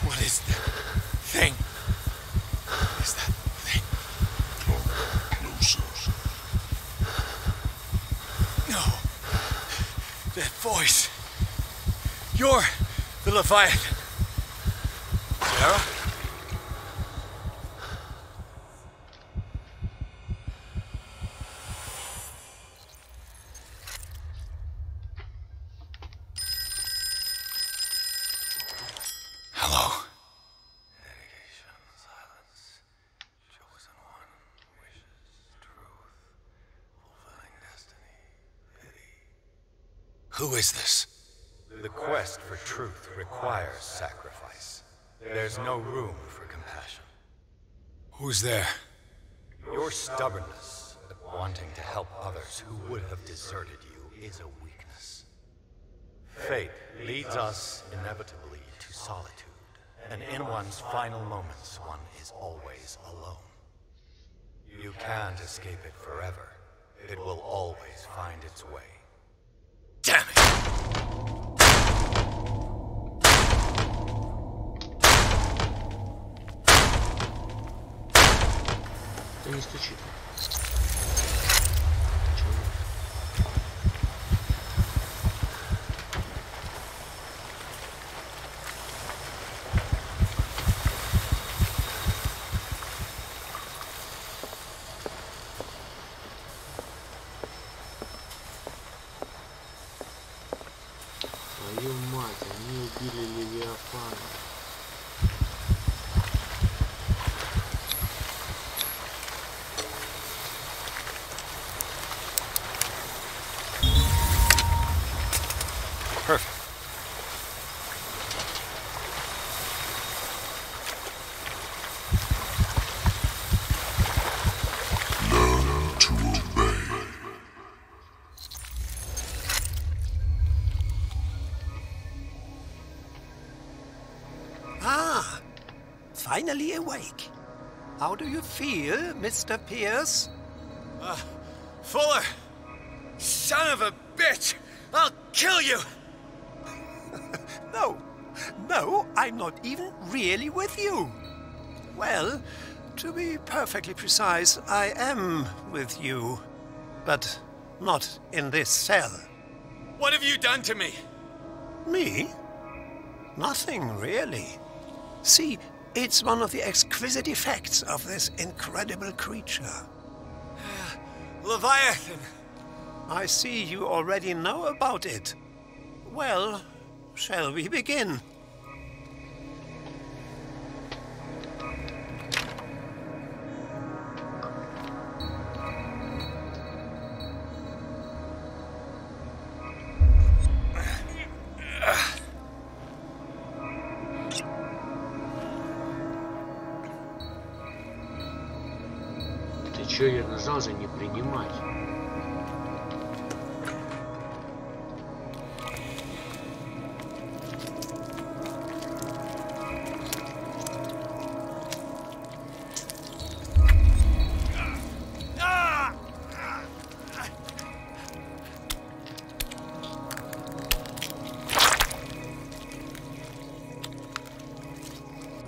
B: What is that thing? What is that thing?
G: Come closer.
B: No. That voice. You're the Leviathan. Sarah? Hello. Dedication, silence, chosen one, wishes, truth, fulfilling destiny, pity. Who is this? The quest for truth requires sacrifice. There's no room for compassion. Who's there? Your stubbornness, wanting to help others who would have deserted you, is a weakness. Fate leads us inevitably to solitude, and in one's final moments, one is always alone. You can't escape it forever. It will always find its way. Damn it!
A: Да не стучи. Твою мать, они убили Левиафана.
B: Perfect.
G: Learn to obey.
C: Ah, finally awake. How do you feel, Mr. Pierce?
B: Fuller! Son of a bitch! I'll kill you!
C: No, I'm not even really with you. Well, to be perfectly precise, I am with you, but not in this cell.
B: What have you done to me?
C: Me? Nothing, really. See, it's one of the exquisite effects of this incredible creature.
L: Leviathan!
C: I see you already know about it. Well, shall we begin?
A: Ты чё, я нажал же не принимать.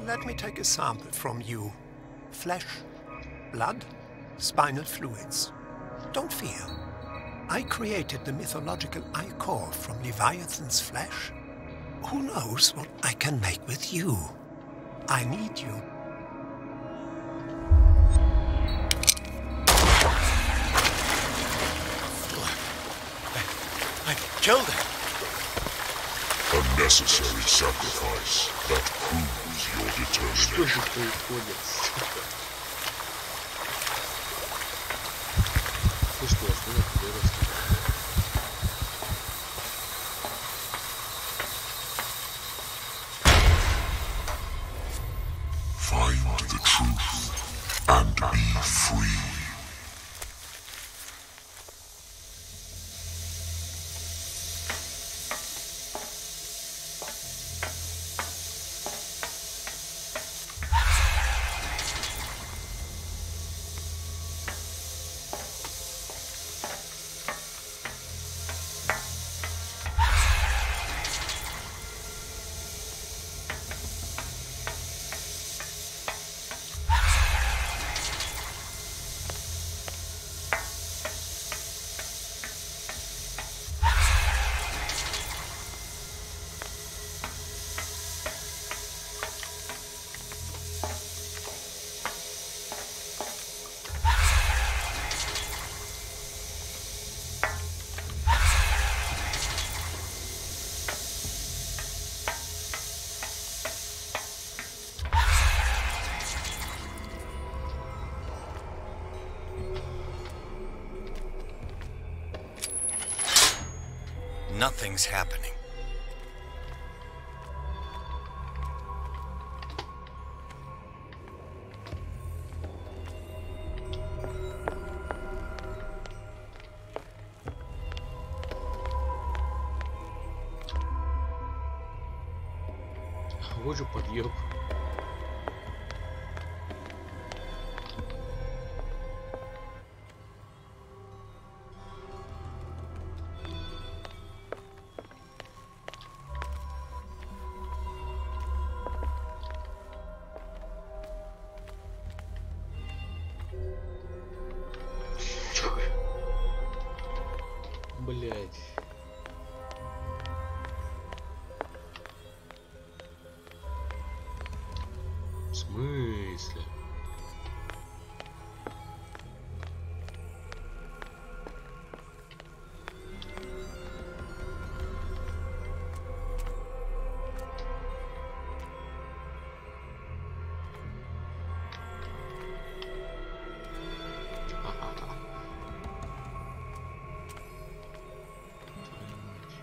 C: Let me take a sample from you. Flesh, blood, spinal fluids. Don't fear. I created the mythological ichor from Leviathan's flesh. Who knows what I can make with you? I need you.
L: I killed him.
G: A necessary sacrifice that proves your
A: Что
G: determination.
A: же происходит, сука? Ты что, останови, пожалуйста.
G: Find the truth and be free.
B: Nothing's happening.
A: Вот же подъеб. Блять. В смысле?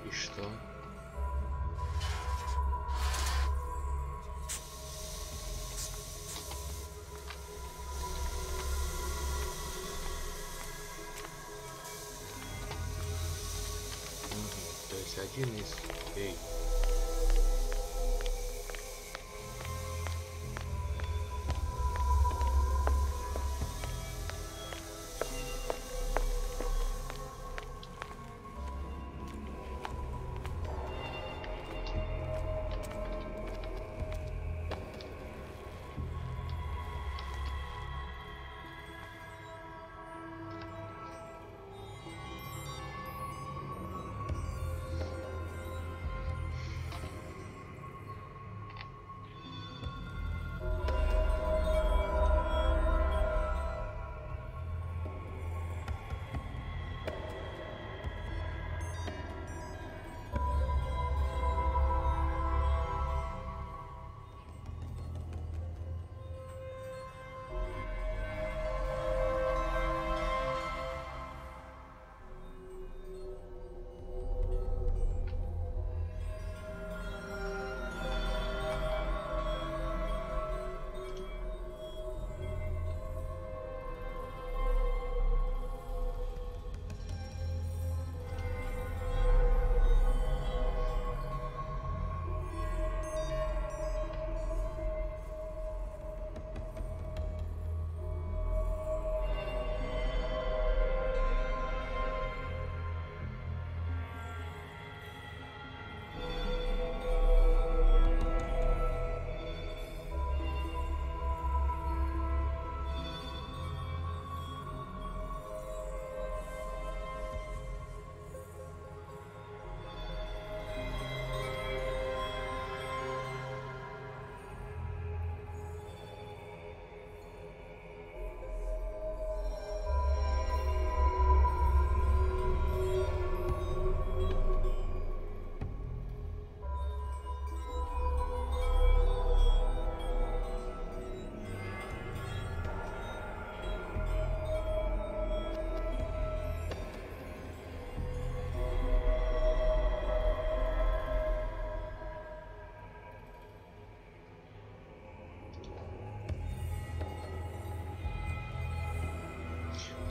A: И что? То есть один из... Эй.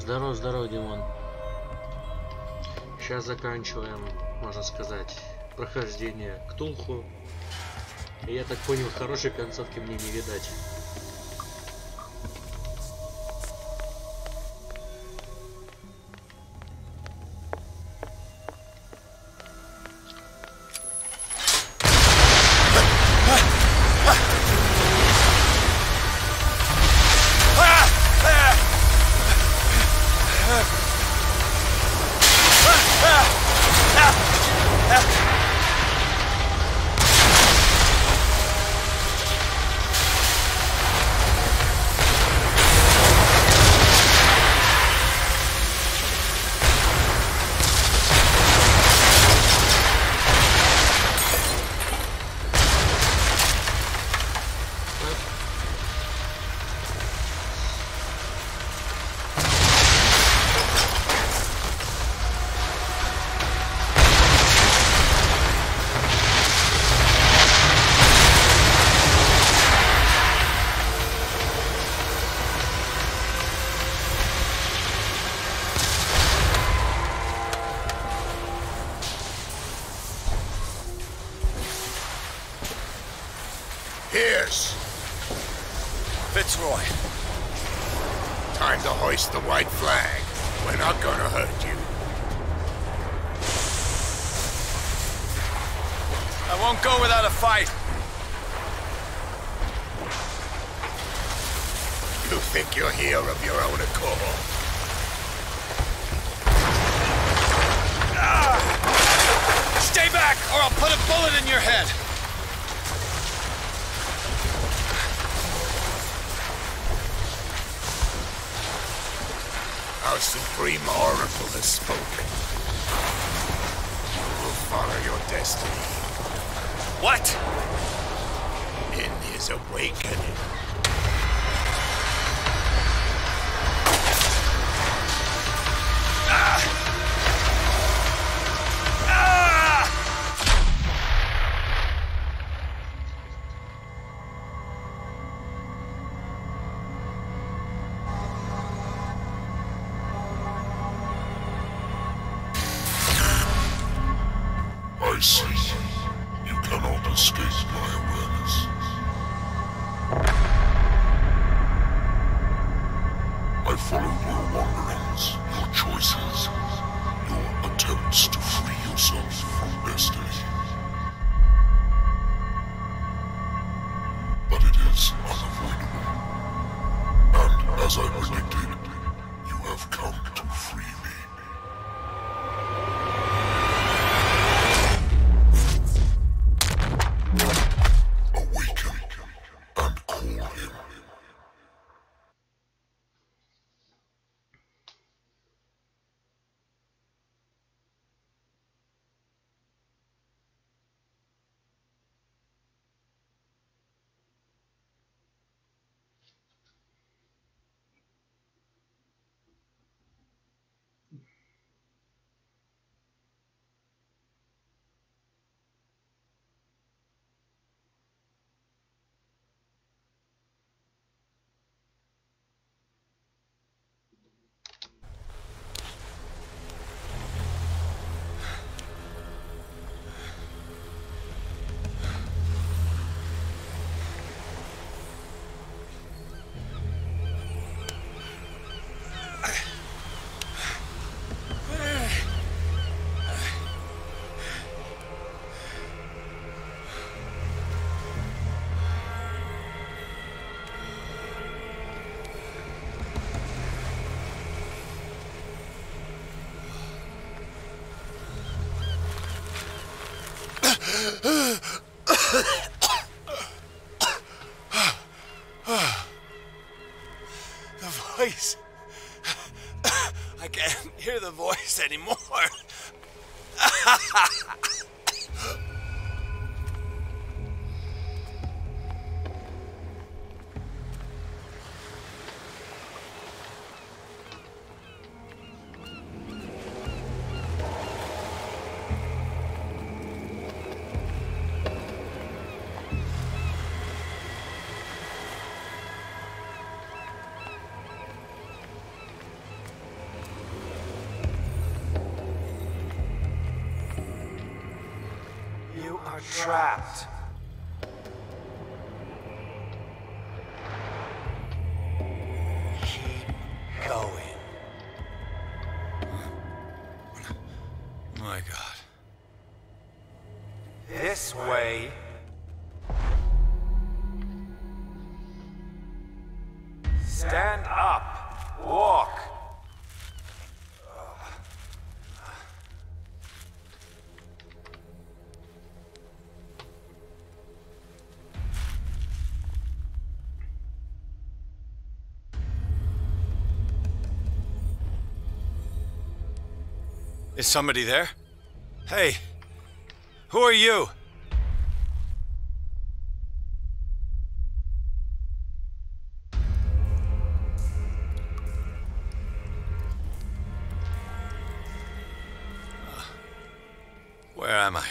A: Здорово, здорово, Димон. Сейчас заканчиваем, можно сказать, прохождение Ктулху. И я так понял, хорошей концовки мне не видать.
N: Pierce!
B: Fitzroy.
N: Time to hoist the white flag. We're not gonna hurt you.
B: I won't go without a fight.
N: You think you're here of your own accord?
B: Stay back, or I'll put a bullet in your head.
N: Our Supreme Oracle has spoken. You will follow your destiny.
B: What?
N: In his awakening.
G: I see. You cannot escape my awareness. I followed your wanderings, your choices, your attempts to free yourself from destiny. But it is unavoidable. And as I predicted, you have come to free me.
B: The voice. I can't hear the voice anymore. trapped. Keep going.
C: My God.
B: This way. Stand up. Walk.
C: Is somebody there? Hey, who are you? Where am I?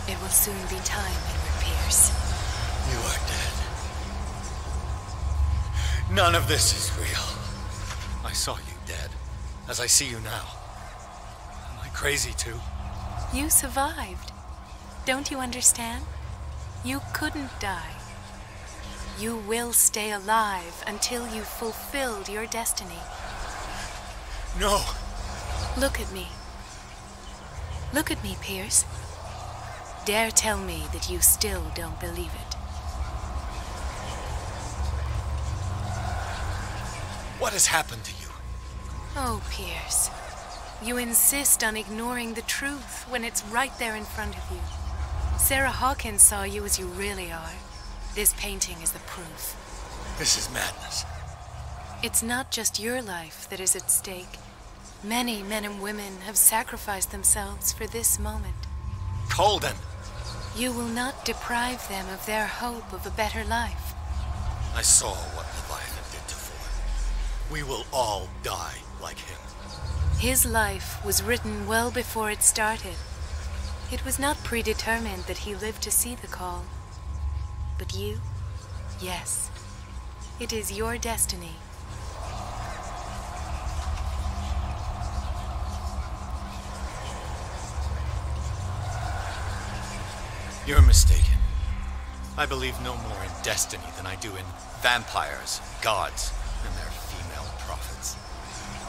E: It will soon be time, Edward Pierce.
C: You are dead. None of this is real. I saw you dead, as I see you now. Am I crazy too?
I: You survived. Don't you understand? You couldn't die. You will stay alive until you've fulfilled your destiny.
C: No!
I: Look at me. Look at me, Pierce. Dare tell me that you still don't believe it.
C: What has happened to you?
I: Oh, Pierce. You insist on ignoring the truth when it's right there in front of you. Sarah Hawkins saw you as you really are. This painting is the proof.
C: This is madness.
I: It's not just your life that is at stake. Many men and women have sacrificed themselves for this moment.
C: Colden!
I: You will not deprive them of their hope of a better life.
C: I saw what Leviathan did to Ford. We will all die like him.
I: His life was written well before it started. It was not predetermined that he lived to see the call. But you? Yes. It is your destiny.
C: You're mistaken. I believe no more in destiny than I do in vampires, gods, and their female prophets.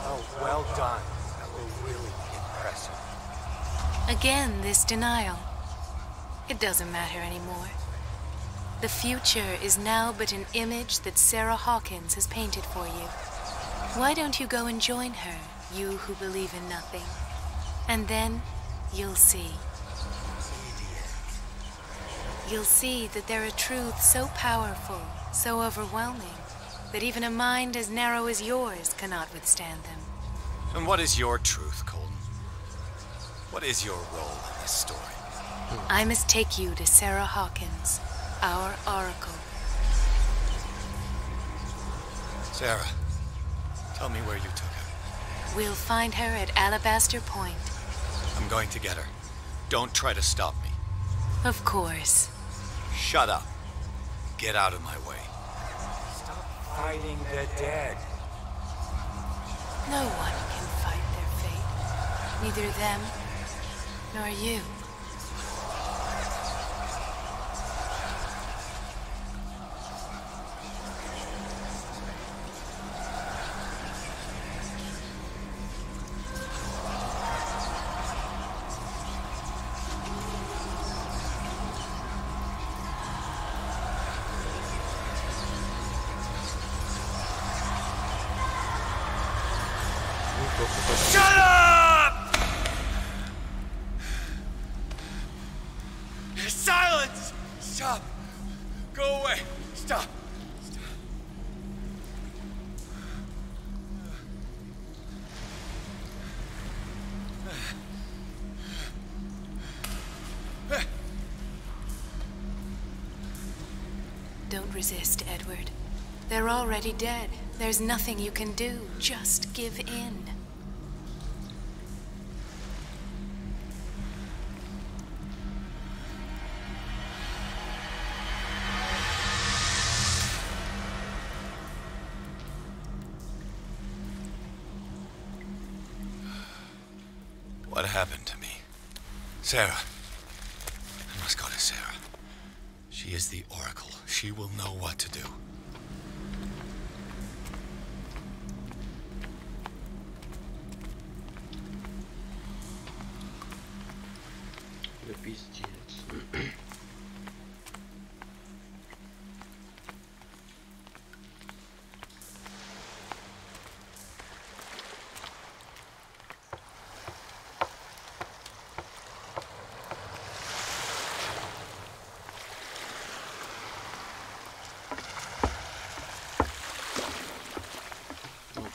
B: Oh, well done. That will really be impressive.
I: Again, this denial. It doesn't matter anymore. The future is now but an image that Sarah Hawkins has painted for you. Why don't you go and join her, you who believe in nothing? And then you'll see. You'll see that there are truths so powerful, so overwhelming, that even a mind as narrow as yours cannot withstand them.
C: And what is your truth, Colden? What is your role in this story?
I: I must take you to Sarah Hawkins, our oracle.
C: Sarah, tell me where you took her.
I: We'll find her at Alabaster Point.
C: I'm going to get her. Don't try to stop me.
I: Of course.
C: Shut up. Get out of my way.
B: Stop fighting the dead.
I: No one can fight their fate. Neither them, nor you.
L: Shut up! Silence! Stop! Go away! Stop!
I: Don't resist, Edward. They're already dead. There's nothing you can do. Just give in.
B: What happened to me? Sarah. I must go to Sarah. She is the Oracle. She will know what to do.
A: Да пиздец.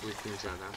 A: Плыть нельзя, да?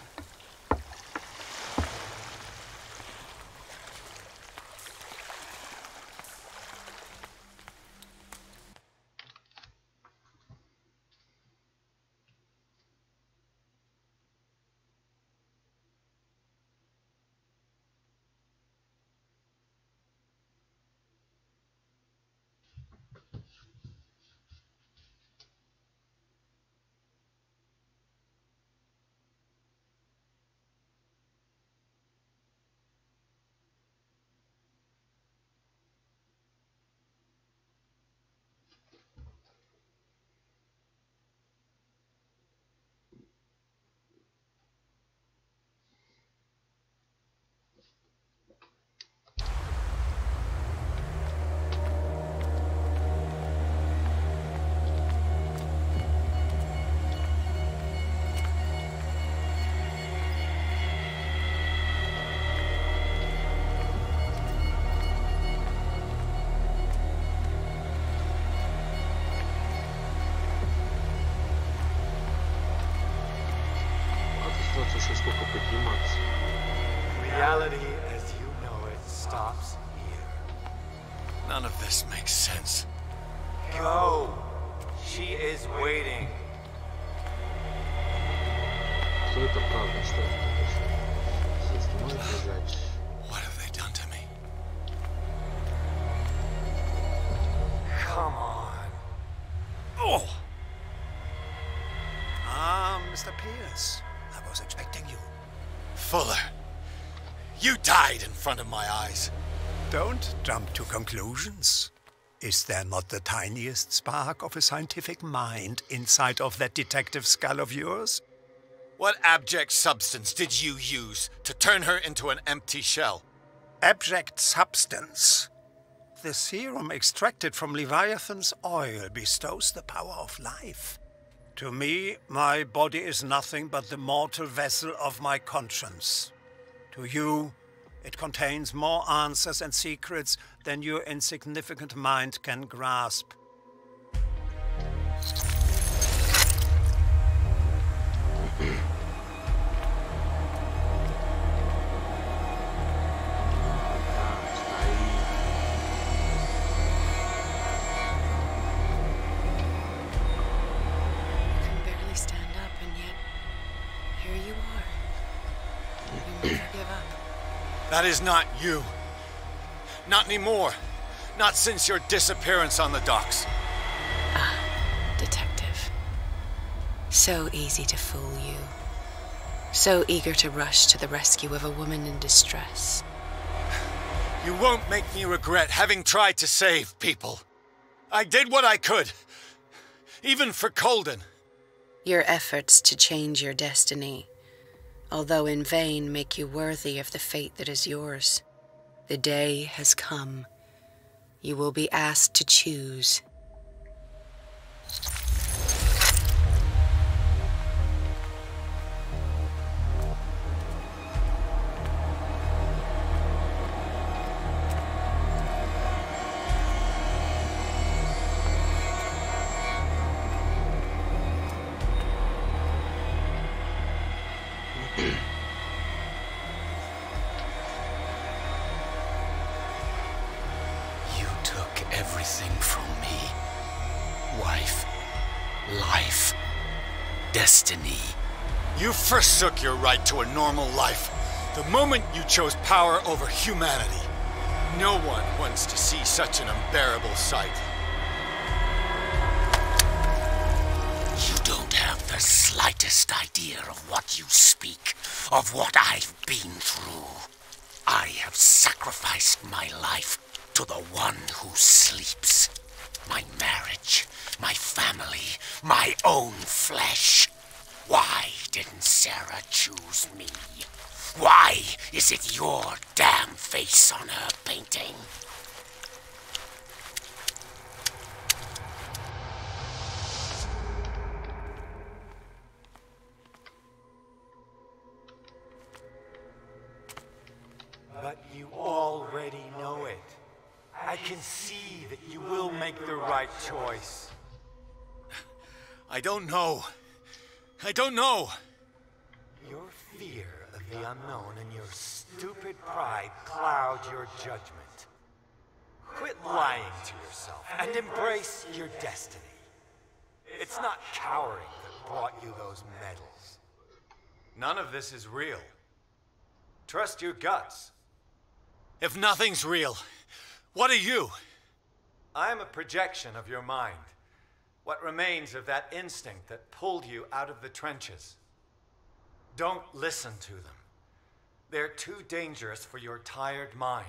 A: Еще сколько подниматься.
C: Reality as you know it stops here.
B: None of this makes sense.
C: Go. She is waiting.
A: Что это правда? Что это такое? Здесь не может бежать.
B: What have they done to me?
C: Come on.
B: Oh!
C: Mr. Pierce. I was expecting you.
B: Fuller, you died in front of my eyes.
O: Don't jump to conclusions. Is there not the tiniest spark of a scientific mind inside of that detective skull of yours?
B: What abject substance did you use to turn her into an empty shell?
O: Abject substance. The serum extracted from Leviathan's oil bestows the power of life. To me, my body is nothing but the mortal vessel of my conscience. To you, it contains more answers and secrets than your insignificant mind can grasp.
B: That is not you. Not anymore. Not since your disappearance on the docks.
E: Ah, detective. So easy to fool you. So eager to rush to the rescue of a woman in distress.
B: You won't make me regret having tried to save people. I did what I could. Even for Colden.
E: Your efforts to change your destiny, although in vain, make you worthy of the fate that is yours. The day has come. You will be asked to choose.
F: took everything from me. Wife, life, destiny.
B: You forsook your right to a normal life the moment you chose power over humanity. No one wants to see such an unbearable sight.
F: You don't have the slightest idea of what you speak, of what I've been through. I have sacrificed my life to the one who sleeps. My marriage, my family, my own flesh. Why didn't Sarah choose me? Why is it your damn face on her painting?
O: But you already know it. I can see that you will make the right choice.
B: I don't know. I don't know.
O: Your fear of the unknown and your stupid pride cloud your judgment. Quit lying to yourself and embrace your destiny. It's not cowering that brought you those medals. None of this is real. Trust your guts.
B: If nothing's real, what are you?
O: I'm a projection of your mind. What remains of that instinct that pulled you out of the trenches. Don't listen to them. They're too dangerous for your tired mind.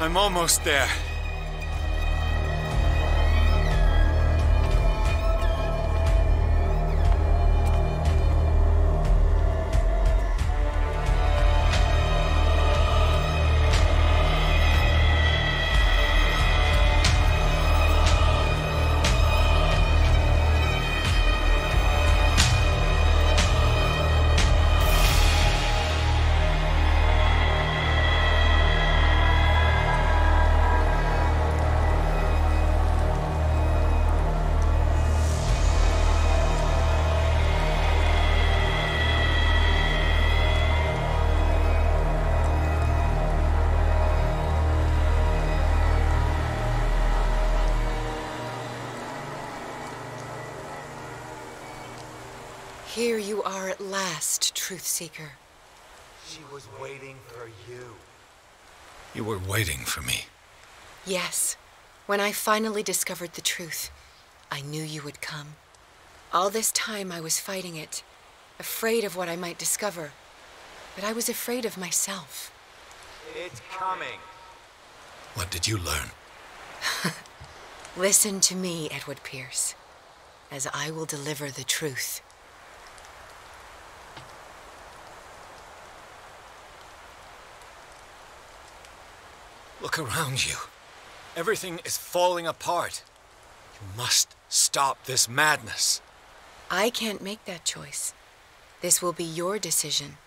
B: I'm almost there.
E: Here you are at last, Truth Seeker.
O: She was waiting for you.
B: You were waiting for me.
E: Yes. When I finally discovered the truth, I knew you would come. All this time I was fighting it, afraid of what I might discover. But I was afraid of myself.
O: It's coming.
B: What did you learn?
E: Listen to me, Edward Pierce, as I will deliver the truth.
B: Look around you. Everything is falling apart. You must stop this madness.
E: I can't make that choice. This will be your decision.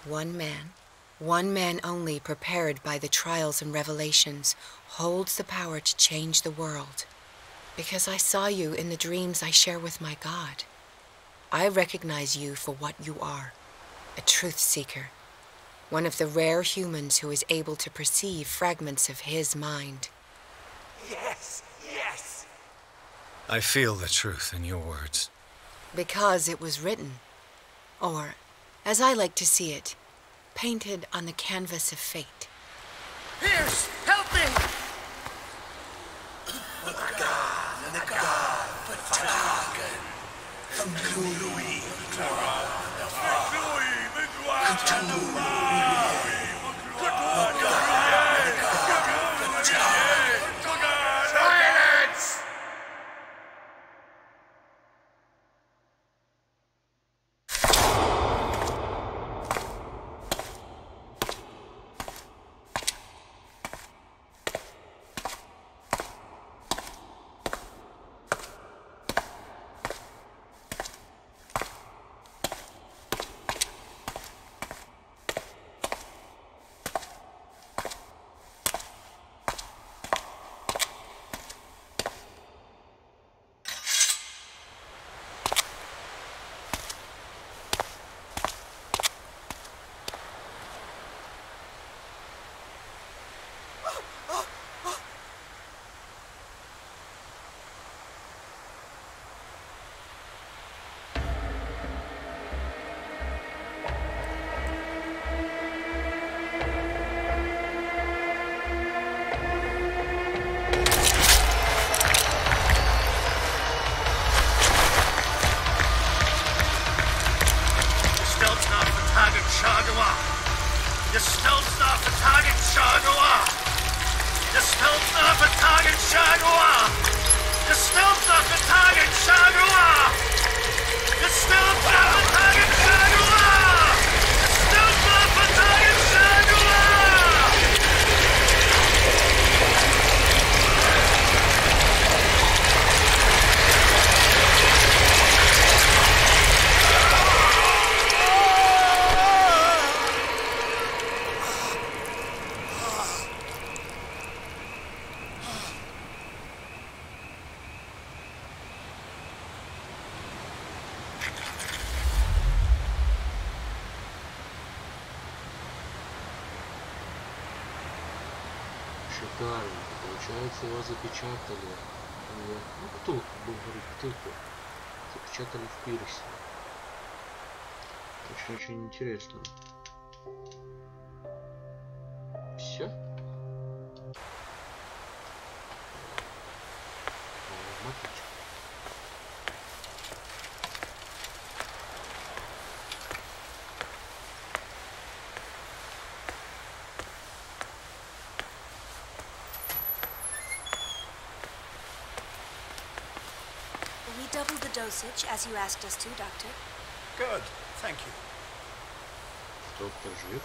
E: One man only, prepared by the trials and revelations, holds the power to change the world. Because I saw you in the dreams I share with my God. I recognize you for what you are, a truth seeker. One of the rare humans who is able to perceive fragments of his mind.
O: Yes, yes!
B: I feel the truth in your words.
E: Because it was written. Or, as I like to see it, painted on the canvas of fate.
J: Pierce, help me!
K: Cthulhu. Shagawa! You stealth off the target, Shagawa! You stealth off the target, Shagawa! You stealth off the target, Shagawa! You stealth off the target, Shagawa! You stealth off the target, Shagawa!
A: Шикарно. Получается, его запечатали. Ну, Ктулху, будем говорить, Ктулху. Запечатали в пирсе. Очень-очень интересно. Все? Отлично.
P: We doubled the dosage, as you asked us to, Doctor.
O: Good, thank you.
A: Доктор жив?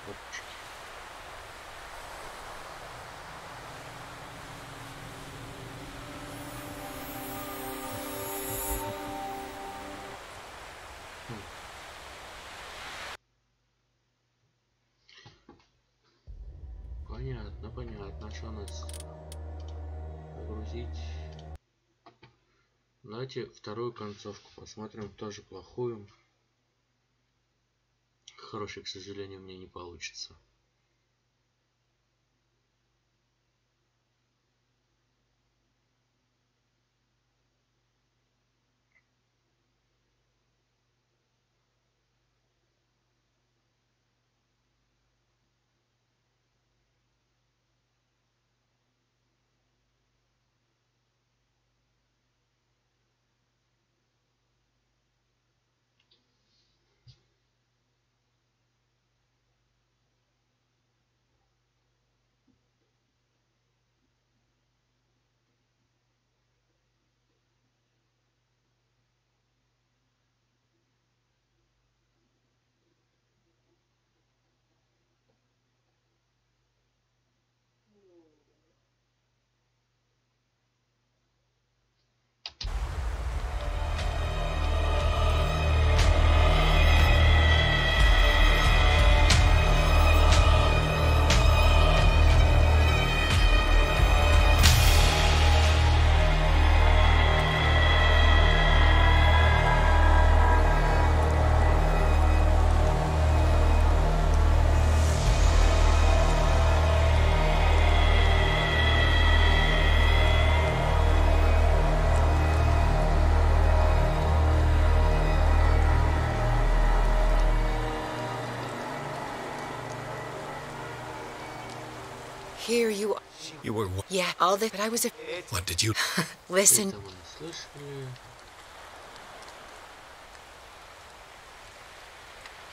A: Опачки. Понятно, понятно. Что нас загрузить? Давайте вторую концовку посмотрим, тоже плохую. Хорошей, к сожалению, мне не получится.
E: Here you are.
O: You were...
E: Yeah, all that, but I was a...
O: What did you...
E: Listen.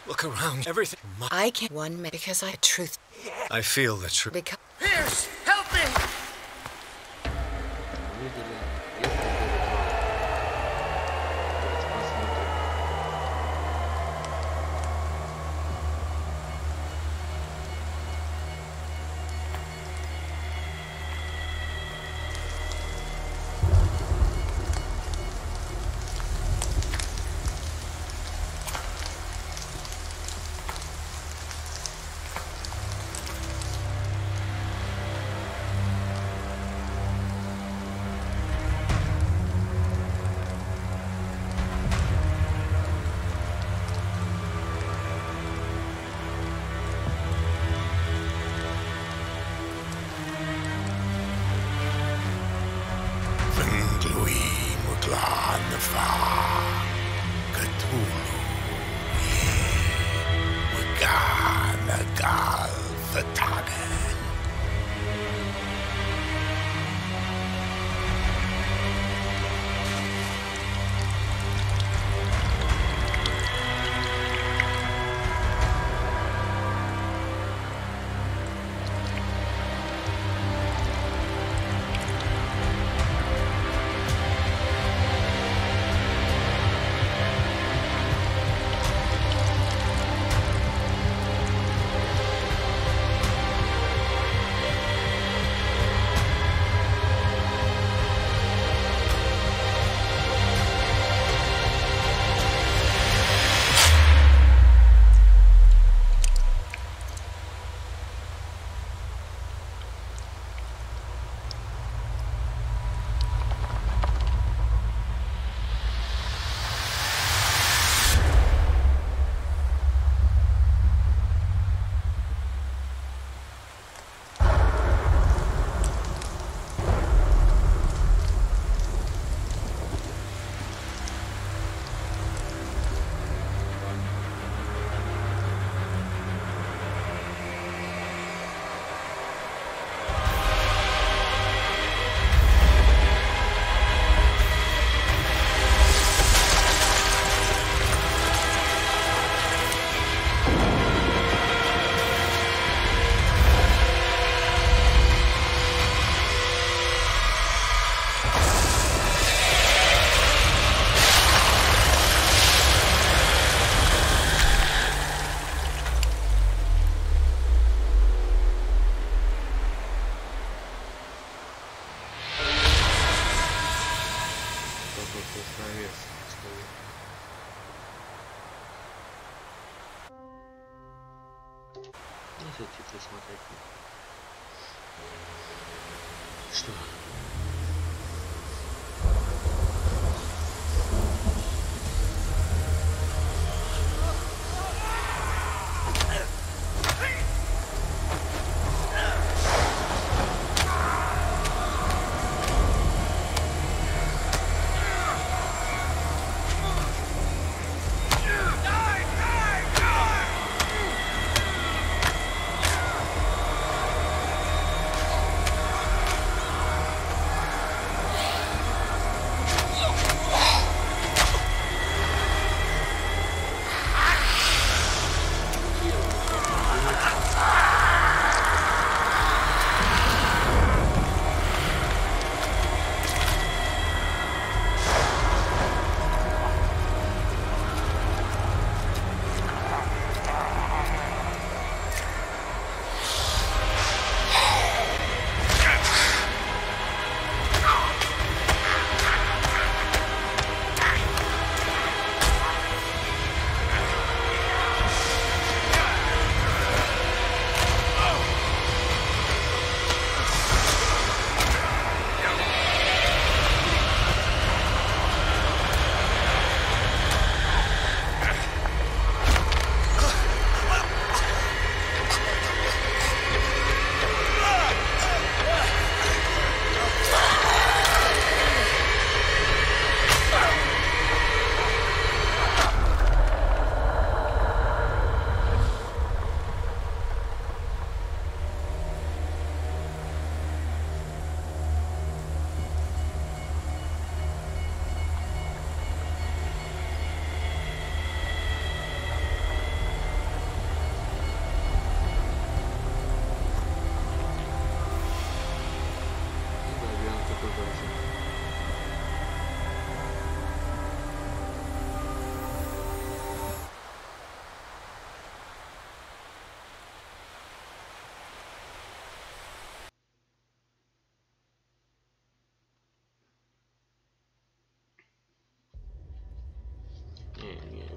O: Look around. Everything...
E: I can't one minute because I truth.
O: I feel the truth.
E: Because...
J: Pierce, help me!
N: Cthulhu, Waganagal, Vatagan.
A: Противовес стоит. Если титры смотреть. Что?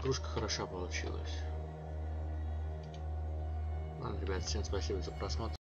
A: Игрушка хороша получилась. Ладно, ребят, всем спасибо за просмотр.